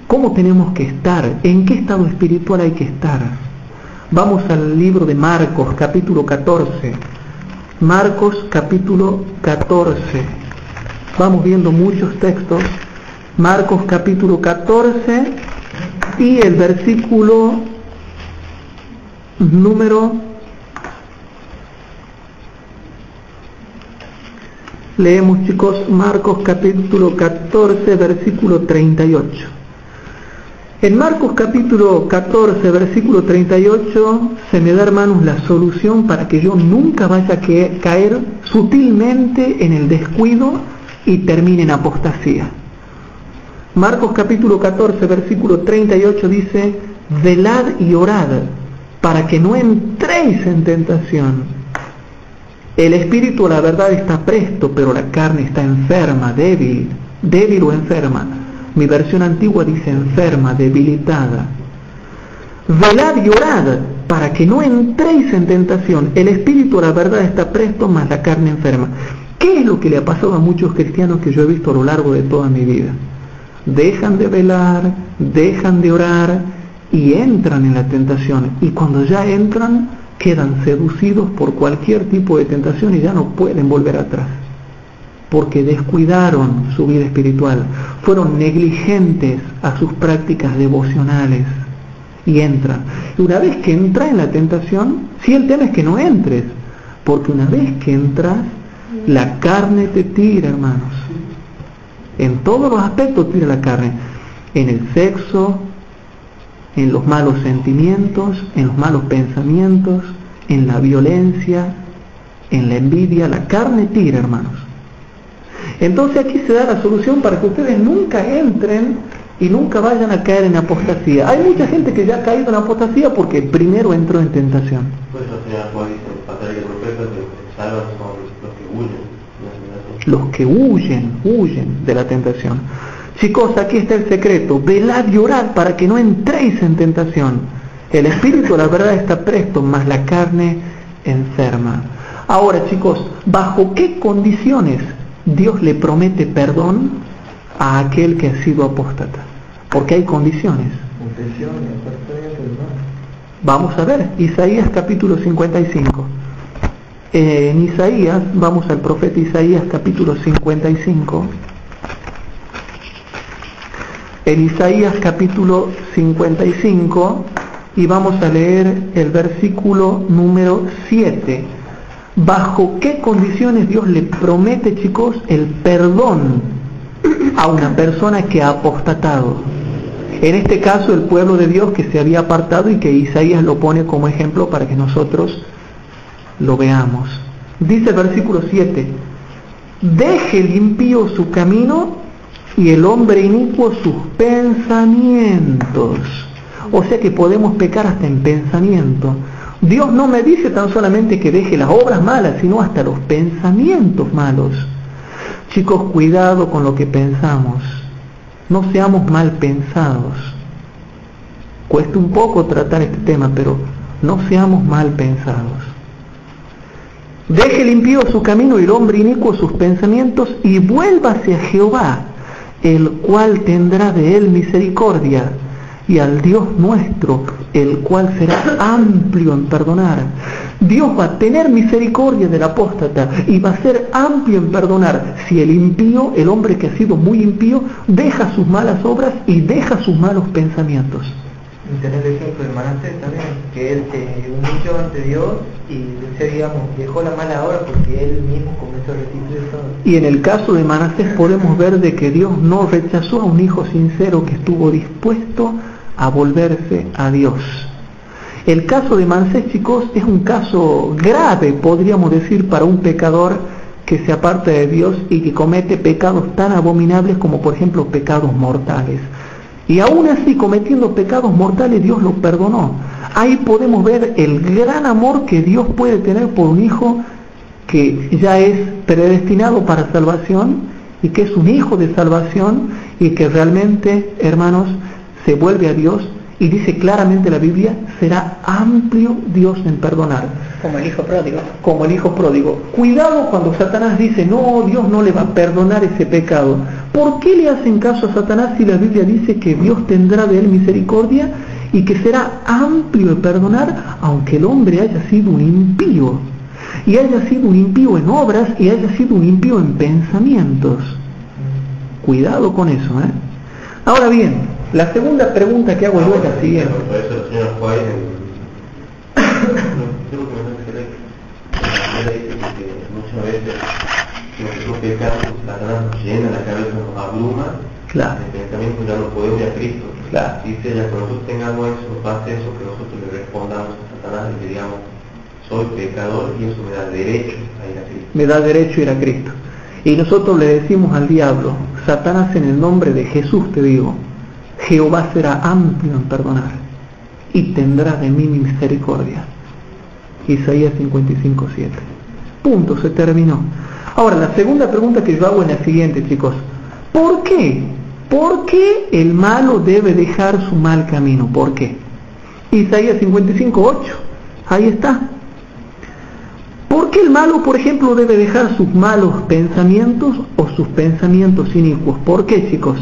¿Cómo tenemos que estar? ¿En qué estado espiritual hay que estar? Vamos al libro de Marcos, capítulo 14. Marcos, capítulo 14. Vamos viendo muchos textos. Marcos, capítulo 14 y el versículo número... Leemos, chicos, Marcos, capítulo 14, versículo 38. En Marcos capítulo 14, versículo 38, se me da, hermanos, la solución para que yo nunca vaya a caer sutilmente en el descuido y termine en apostasía. Marcos capítulo 14, versículo 38 dice, velad y orad para que no entréis en tentación. El espíritu a la verdad está presto, pero la carne está enferma, débil o enferma. Mi versión antigua dice enferma, debilitada. Velad y orad para que no entréis en tentación. El espíritu a la verdad está presto, mas la carne enferma. ¿Qué es lo que le ha pasado a muchos cristianos que yo he visto a lo largo de toda mi vida? Dejan de velar, dejan de orar y entran en la tentación. Y cuando ya entran, quedan seducidos por cualquier tipo de tentación y ya no pueden volver atrás. Porque descuidaron su vida espiritual, fueron negligentes a sus prácticas devocionales y entran. Y una vez que entras en la tentación, si el tema es que no entres, porque una vez que entras, la carne te tira, hermanos. En todos los aspectos tira la carne, en el sexo, en los malos sentimientos, en los malos pensamientos, en la violencia, en la envidia, la carne tira, hermanos. Entonces aquí se da la solución para que ustedes nunca entren y nunca vayan a caer en apostasía. Hay mucha gente que ya ha caído en apostasía porque primero entró en tentación. Pues el Señor Juan dice, el pasaje de profetas que salvan son los que huyen de la tentación. Chicos, aquí está el secreto. Velad y orad para que no entréis en tentación. El espíritu, la verdad, está presto, mas la carne enferma. Ahora, chicos, ¿bajo qué condiciones Dios le promete perdón a aquel que ha sido apóstata, porque hay condiciones. Vamos a ver, Isaías capítulo 55. En Isaías, vamos al profeta Isaías capítulo 55. En Isaías capítulo 55, y vamos a leer el versículo número 7. ¿Bajo qué condiciones Dios le promete, chicos, el perdón a una persona que ha apostatado? En este caso, el pueblo de Dios que se había apartado y que Isaías lo pone como ejemplo para que nosotros lo veamos. Dice el versículo 7: deje el impío su camino y el hombre inicuo sus pensamientos. O sea que podemos pecar hasta en pensamiento. Dios no me dice tan solamente que deje las obras malas, sino hasta los pensamientos malos. Chicos, cuidado con lo que pensamos. No seamos mal pensados. Cuesta un poco tratar este tema, pero no seamos mal pensados. Deje el impío su camino y el hombre inicuo sus pensamientos, y vuélvase a Jehová, el cual tendrá de él misericordia, y al Dios nuestro, el cual será amplio en perdonar. Dios va a tener misericordia del apóstata y va a ser amplio en perdonar si el impío, el hombre que ha sido muy impío, deja sus malas obras y deja sus malos pensamientos. Y tener el ejemplo de Manasés también, que él se humilló ante Dios y, digamos, dejó la mala obra porque él mismo comenzó a restituir todo. Y en el caso de Manasés podemos ver de que Dios no rechazó a un hijo sincero que estuvo dispuesto a volverse a Dios. El caso de Manasés, chicos, es un caso grave, podríamos decir, para un pecador que se aparta de Dios y que comete pecados tan abominables como, por ejemplo, pecados mortales. Y aún así, cometiendo pecados mortales, Dios lo perdonó. Ahí podemos ver el gran amor que Dios puede tener por un hijo que ya es predestinado para salvación y que es un hijo de salvación y que realmente, hermanos, se vuelve a Dios, y dice claramente la Biblia, será amplio Dios en perdonar. Como el hijo pródigo. Como el hijo pródigo. Cuidado cuando Satanás dice, no, Dios no le va a perdonar ese pecado. ¿Por qué le hacen caso a Satanás si la Biblia dice que Dios tendrá de él misericordia y que será amplio en perdonar, aunque el hombre haya sido un impío? Y haya sido un impío en obras y haya sido un impío en pensamientos. Cuidado con eso, ¿eh? Ahora bien, la segunda pregunta que hago yo es la siguiente. Por eso el señor Juárez dice que muchas veces nosotros pecamos, Satanás nos llena la cabeza, nos abruma, Claro. el pensamiento ya no podemos ir a Cristo. Claro. Dice ella, cuando nosotros tengamos eso, nos pase eso, que nosotros le respondamos a Satanás y le digamos, soy pecador y eso me da derecho a ir a Cristo. Me da derecho a ir a Cristo. Y nosotros le decimos al diablo, Satanás, en el nombre de Jesús te digo, Jehová será amplio en perdonar y tendrá de mí misericordia. Isaías 55:7. Punto, se terminó. Ahora, la segunda pregunta que yo hago es la siguiente, chicos. ¿Por qué? ¿Por qué el malo debe dejar su mal camino? ¿Por qué? Isaías 55:8. Ahí está. ¿Por qué el malo, por ejemplo, debe dejar sus malos pensamientos o sus pensamientos inicuos? ¿Por qué, chicos?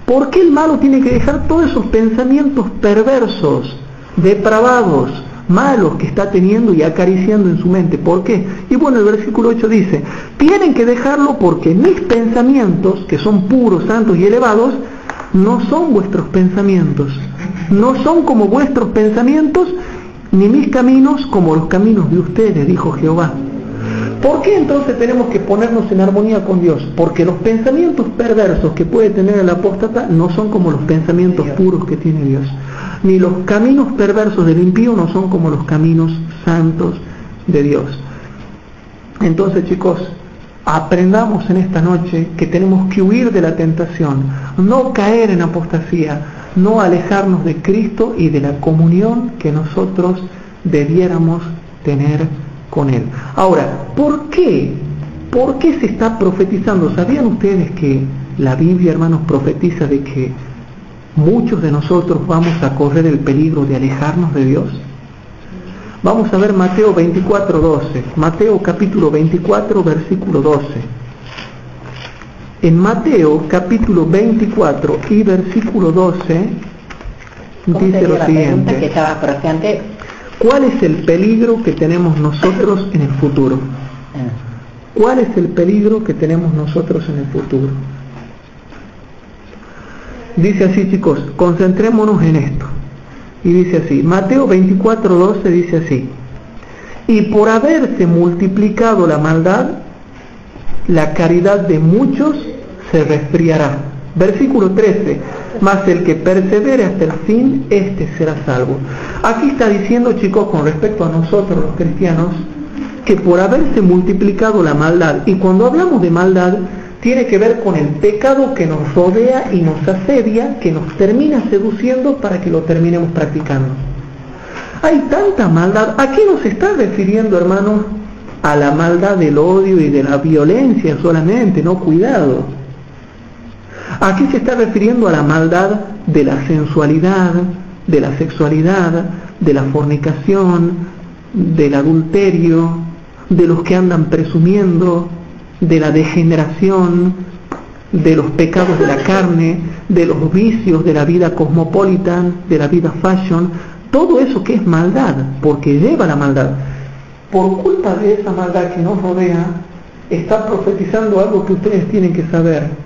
¿Por qué el malo tiene que dejar todos esos pensamientos perversos, depravados, malos que está teniendo y acariciando en su mente? ¿Por qué? Y bueno, el versículo 8 dice, tienen que dejarlo porque mis pensamientos, que son puros, santos y elevados, no son vuestros pensamientos. No son como vuestros pensamientos, ni mis caminos como los caminos de ustedes, dijo Jehová. ¿Por qué entonces tenemos que ponernos en armonía con Dios? Porque los pensamientos perversos que puede tener el apóstata no son como los pensamientos puros que tiene Dios. Ni los caminos perversos del impío no son como los caminos santos de Dios. Entonces, chicos, aprendamos en esta noche que tenemos que huir de la tentación, no caer en apostasía, no alejarnos de Cristo y de la comunión que nosotros debiéramos tener con Él. Ahora, ¿por qué? ¿Por qué se está profetizando? ¿Sabían ustedes que la Biblia, hermanos, profetiza de que muchos de nosotros vamos a correr el peligro de alejarnos de Dios? Vamos a ver Mateo 24:12. Mateo capítulo 24, versículo 12. En Mateo capítulo 24 y versículo 12 dice lo siguiente. Que estaba por hacer antes. ¿Cuál es el peligro que tenemos nosotros en el futuro? ¿Cuál es el peligro que tenemos nosotros en el futuro? Dice así, chicos, concentrémonos en esto. Y dice así, Mateo 24:12 dice así: y por haberse multiplicado la maldad, la caridad de muchos se resfriará. Versículo 13, mas el que persevere hasta el fin, este será salvo. Aquí está diciendo, chicos, con respecto a nosotros los cristianos, que por haberse multiplicado la maldad, y cuando hablamos de maldad, tiene que ver con el pecado que nos rodea y nos asedia, que nos termina seduciendo para que lo terminemos practicando. Hay tanta maldad. ¿A qué nos está refiriendo, hermanos? A la maldad del odio y de la violencia solamente, no, cuidado. Aquí se está refiriendo a la maldad de la sensualidad, de la sexualidad, de la fornicación, del adulterio, de los que andan presumiendo, de la degeneración, de los pecados de la carne, de los vicios de la vida cosmopolitan, de la vida fashion, todo eso que es maldad, porque lleva la maldad. Por culpa de esa maldad que nos rodea, está profetizando algo que ustedes tienen que saber.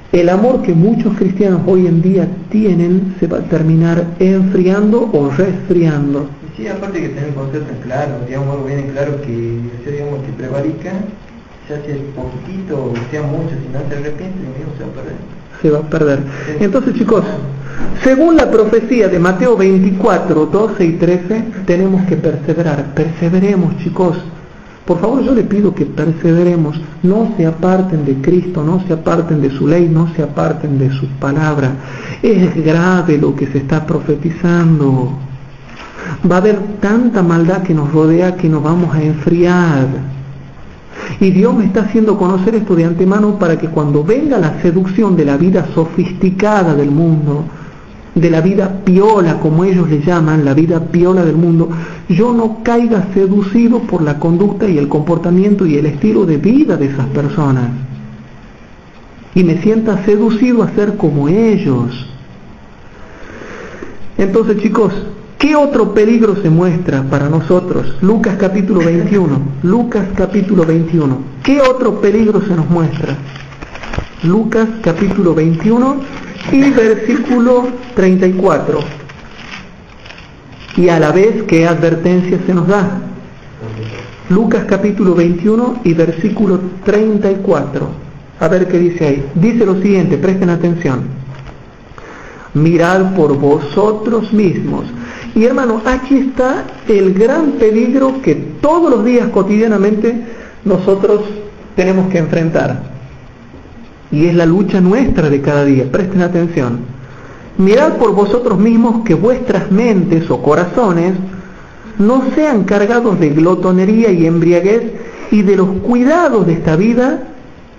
El amor que muchos cristianos hoy en día tienen se va a terminar enfriando o resfriando. Sí, aparte que tener un concepto claro, digamos, algo bien claro, que digamos que prevarica, ya sea poquitito o sea mucho, si no se arrepiente, se va a perder. Se va a perder. Entonces, chicos, según la profecía de Mateo 24, 12 y 13, tenemos que perseverar. Perseveremos, chicos. Por favor, yo les pido que perseveremos. No se aparten de Cristo, no se aparten de su ley, no se aparten de su palabra. Es grave lo que se está profetizando. Va a haber tanta maldad que nos rodea que nos vamos a enfriar. Y Dios me está haciendo conocer esto de antemano para que cuando venga la seducción de la vida sofisticada del mundo, de la vida piola, como ellos le llaman, la vida piola del mundo, yo no caiga seducido por la conducta y el comportamiento y el estilo de vida de esas personas. Y me sienta seducido a ser como ellos. Entonces, chicos, ¿qué otro peligro se muestra para nosotros? Lucas capítulo 21. Lucas capítulo 21. ¿Qué otro peligro se nos muestra? Lucas capítulo 21 y versículo 34. Y a la vez, ¿qué advertencia se nos da? Lucas capítulo 21 y versículo 34. A ver qué dice ahí. Dice lo siguiente, presten atención. Mirad por vosotros mismos. Y hermano, aquí está el gran peligro que todos los días cotidianamente nosotros tenemos que enfrentar. Y es la lucha nuestra de cada día. Presten atención. Mirad por vosotros mismos que vuestras mentes o corazones no sean cargados de glotonería y embriaguez y de los cuidados de esta vida,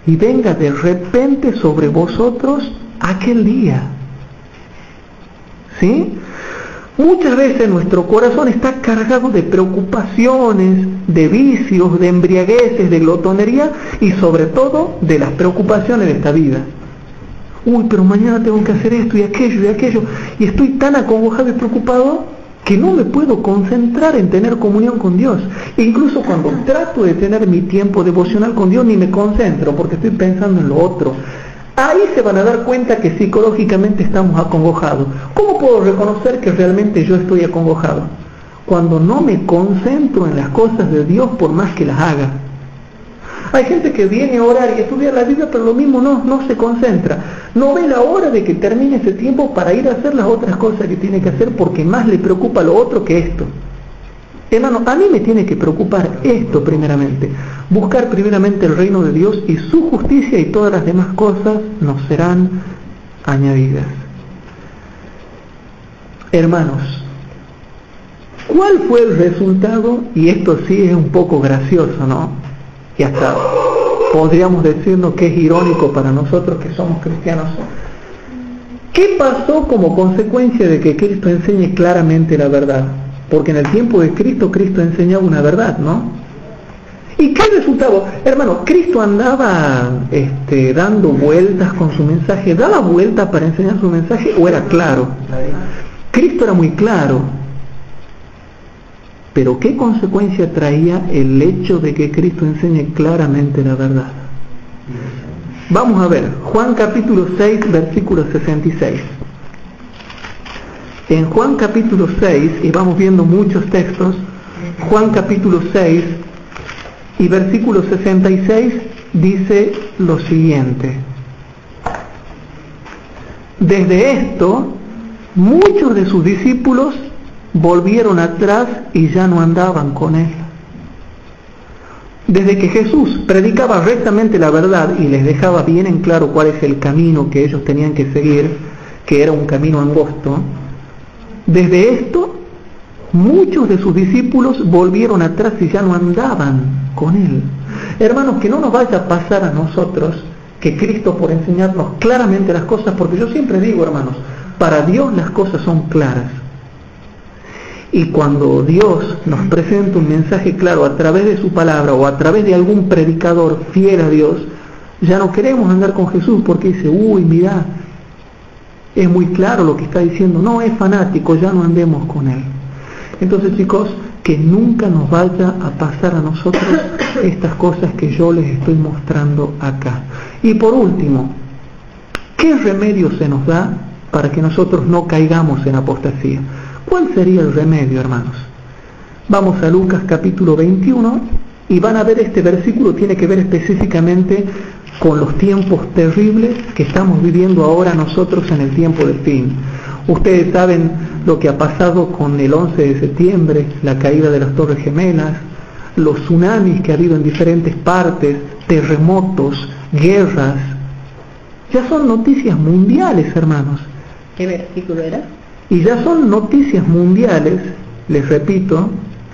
y venga de repente sobre vosotros aquel día. ¿Sí? Muchas veces nuestro corazón está cargado de preocupaciones, de vicios, de embriagueces, de glotonería y sobre todo de las preocupaciones de esta vida. Uy, pero mañana tengo que hacer esto y aquello, y estoy tan acongojado y preocupado que no me puedo concentrar en tener comunión con Dios. E incluso cuando trato de tener mi tiempo devocional con Dios, ni me concentro porque estoy pensando en lo otro. Ahí se van a dar cuenta que psicológicamente estamos acongojados. ¿Cómo puedo reconocer que realmente yo estoy acongojado? Cuando no me concentro en las cosas de Dios por más que las haga. Hay gente que viene a orar y estudiar la Biblia, pero lo mismo no se concentra. No ve la hora de que termine ese tiempo para ir a hacer las otras cosas que tiene que hacer porque más le preocupa lo otro que esto. Hermano, a mí me tiene que preocupar esto primeramente. Buscar primeramente el reino de Dios y su justicia, y todas las demás cosas nos serán añadidas. Hermanos, ¿cuál fue el resultado? Y esto sí es un poco gracioso, ¿no? Y hasta podríamos decirnos que es irónico para nosotros que somos cristianos. ¿Qué pasó como consecuencia de que Cristo enseñe claramente la verdad? Porque en el tiempo de Cristo, Cristo enseñaba una verdad, ¿no? ¿Y qué resultaba? Hermano, Cristo andaba dando vueltas con su mensaje, daba vueltas para enseñar su mensaje, o era claro. Cristo era muy claro, pero ¿qué consecuencia traía el hecho de que Cristo enseñe claramente la verdad? Vamos a ver, Juan capítulo 6, versículo 66. En Juan capítulo 6, y vamos viendo muchos textos, Juan capítulo 6 y versículo 66 dice lo siguiente: desde esto, muchos de sus discípulos volvieron atrás y ya no andaban con él. Desde que Jesús predicaba rectamente la verdad y les dejaba bien en claro cuál es el camino que ellos tenían que seguir, que era un camino angosto, desde esto, muchos de sus discípulos volvieron atrás y ya no andaban con él. Hermanos, que no nos vaya a pasar a nosotros que Cristo, por enseñarnos claramente las cosas, porque yo siempre digo, hermanos, para Dios las cosas son claras. Y cuando Dios nos presenta un mensaje claro a través de su palabra o a través de algún predicador fiel a Dios, ya no queremos andar con Jesús porque dice, uy, mirá, es muy claro lo que está diciendo, no es fanático, ya no andemos con él. Entonces, chicos, que nunca nos vaya a pasar a nosotros estas cosas que yo les estoy mostrando acá. Y por último, ¿qué remedio se nos da para que nosotros no caigamos en apostasía? ¿Cuál sería el remedio, hermanos? Vamos a Lucas capítulo 21 y van a ver este versículo, tiene que ver específicamente con los tiempos terribles que estamos viviendo ahora nosotros en el tiempo del fin. Ustedes saben lo que ha pasado con el 11 de septiembre, la caída de las Torres Gemelas, los tsunamis que ha habido en diferentes partes, terremotos, guerras. Ya son noticias mundiales, hermanos. ¿Qué versículo era? Y ya son noticias mundiales, les repito,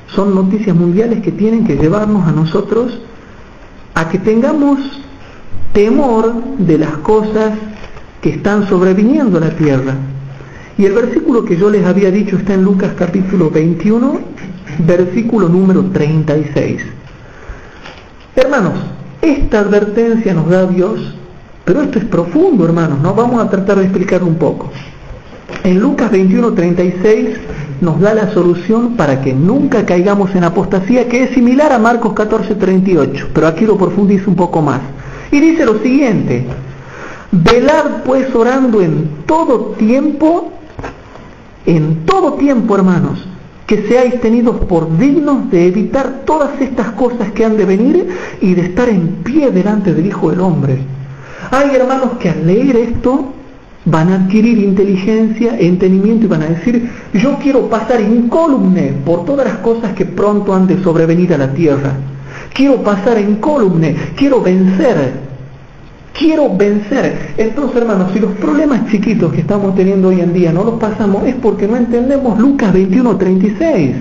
son noticias mundiales que tienen que llevarnos a nosotros a que tengamos temor de las cosas que están sobreviniendo a la tierra. Y el versículo que yo les había dicho está en Lucas capítulo 21, versículo número 36. Hermanos, esta advertencia nos da Dios, pero esto es profundo, hermanos, ¿no? Vamos a tratar de explicarlo un poco. En Lucas 21, 36 nos da la solución para que nunca caigamos en apostasía, que es similar a Marcos 14, 38, pero aquí lo profundiza un poco más. Y dice lo siguiente: velad pues orando en todo tiempo, hermanos, que seáis tenidos por dignos de evitar todas estas cosas que han de venir y de estar en pie delante del Hijo del Hombre. Hay hermanos que al leer esto van a adquirir inteligencia, entendimiento y van a decir, yo quiero pasar incólume por todas las cosas que pronto han de sobrevenir a la tierra. Quiero pasar incólume, quiero vencer. Entonces, hermanos, si los problemas chiquitos que estamos teniendo hoy en día no los pasamos, es porque no entendemos Lucas 21:36.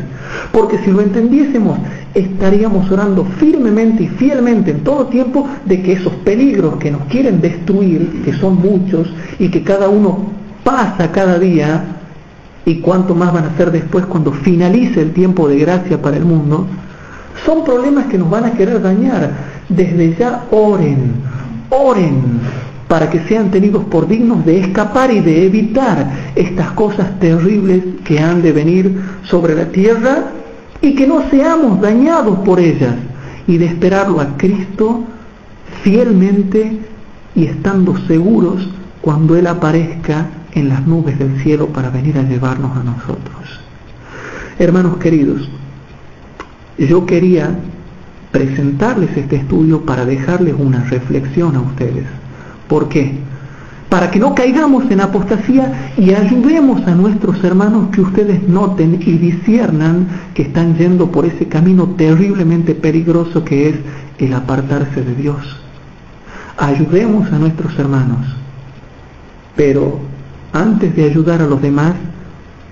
Porque si lo entendiésemos, estaríamos orando firmemente y fielmente en todo tiempo de que esos peligros que nos quieren destruir, que son muchos y que cada uno pasa cada día, y cuánto más van a ser después cuando finalice el tiempo de gracia para el mundo, son problemas que nos van a querer dañar. Desde ya oren para que sean tenidos por dignos de escapar y de evitar estas cosas terribles que han de venir sobre la tierra y que no seamos dañados por ellas, y de esperarlo a Cristo fielmente y estando seguros cuando Él aparezca en las nubes del cielo para venir a llevarnos a nosotros. Hermanos queridos, yo quería presentarles este estudio para dejarles una reflexión a ustedes. ¿Por qué? Para que no caigamos en apostasía y ayudemos a nuestros hermanos que ustedes noten y disciernan que están yendo por ese camino terriblemente peligroso que es el apartarse de Dios. Ayudemos a nuestros hermanos, pero antes de ayudar a los demás,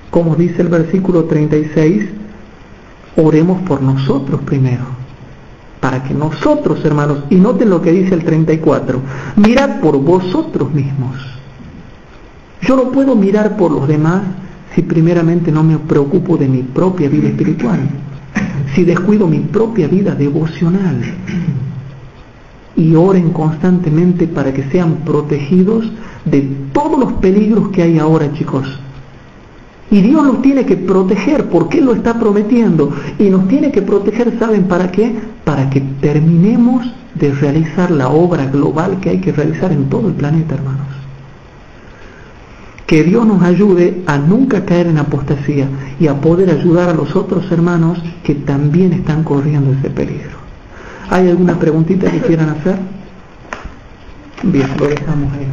como dice el versículo 36, oremos por nosotros primero. Para que nosotros, hermanos, y noten lo que dice el 34, mirad por vosotros mismos. Yo no puedo mirar por los demás si primeramente no me preocupo de mi propia vida espiritual. si descuido mi propia vida devocional. Y oren constantemente para que sean protegidos de todos los peligros que hay ahora, chicos. Y Dios los tiene que proteger porque Él lo está prometiendo. Y nos tiene que proteger, ¿saben para qué? Para que terminemos de realizar la obra global que hay que realizar en todo el planeta, hermanos. Que Dios nos ayude a nunca caer en apostasía y a poder ayudar a los otros hermanos que también están corriendo ese peligro. ¿Hay alguna preguntita que quieran hacer? Bien, lo dejamos ahí.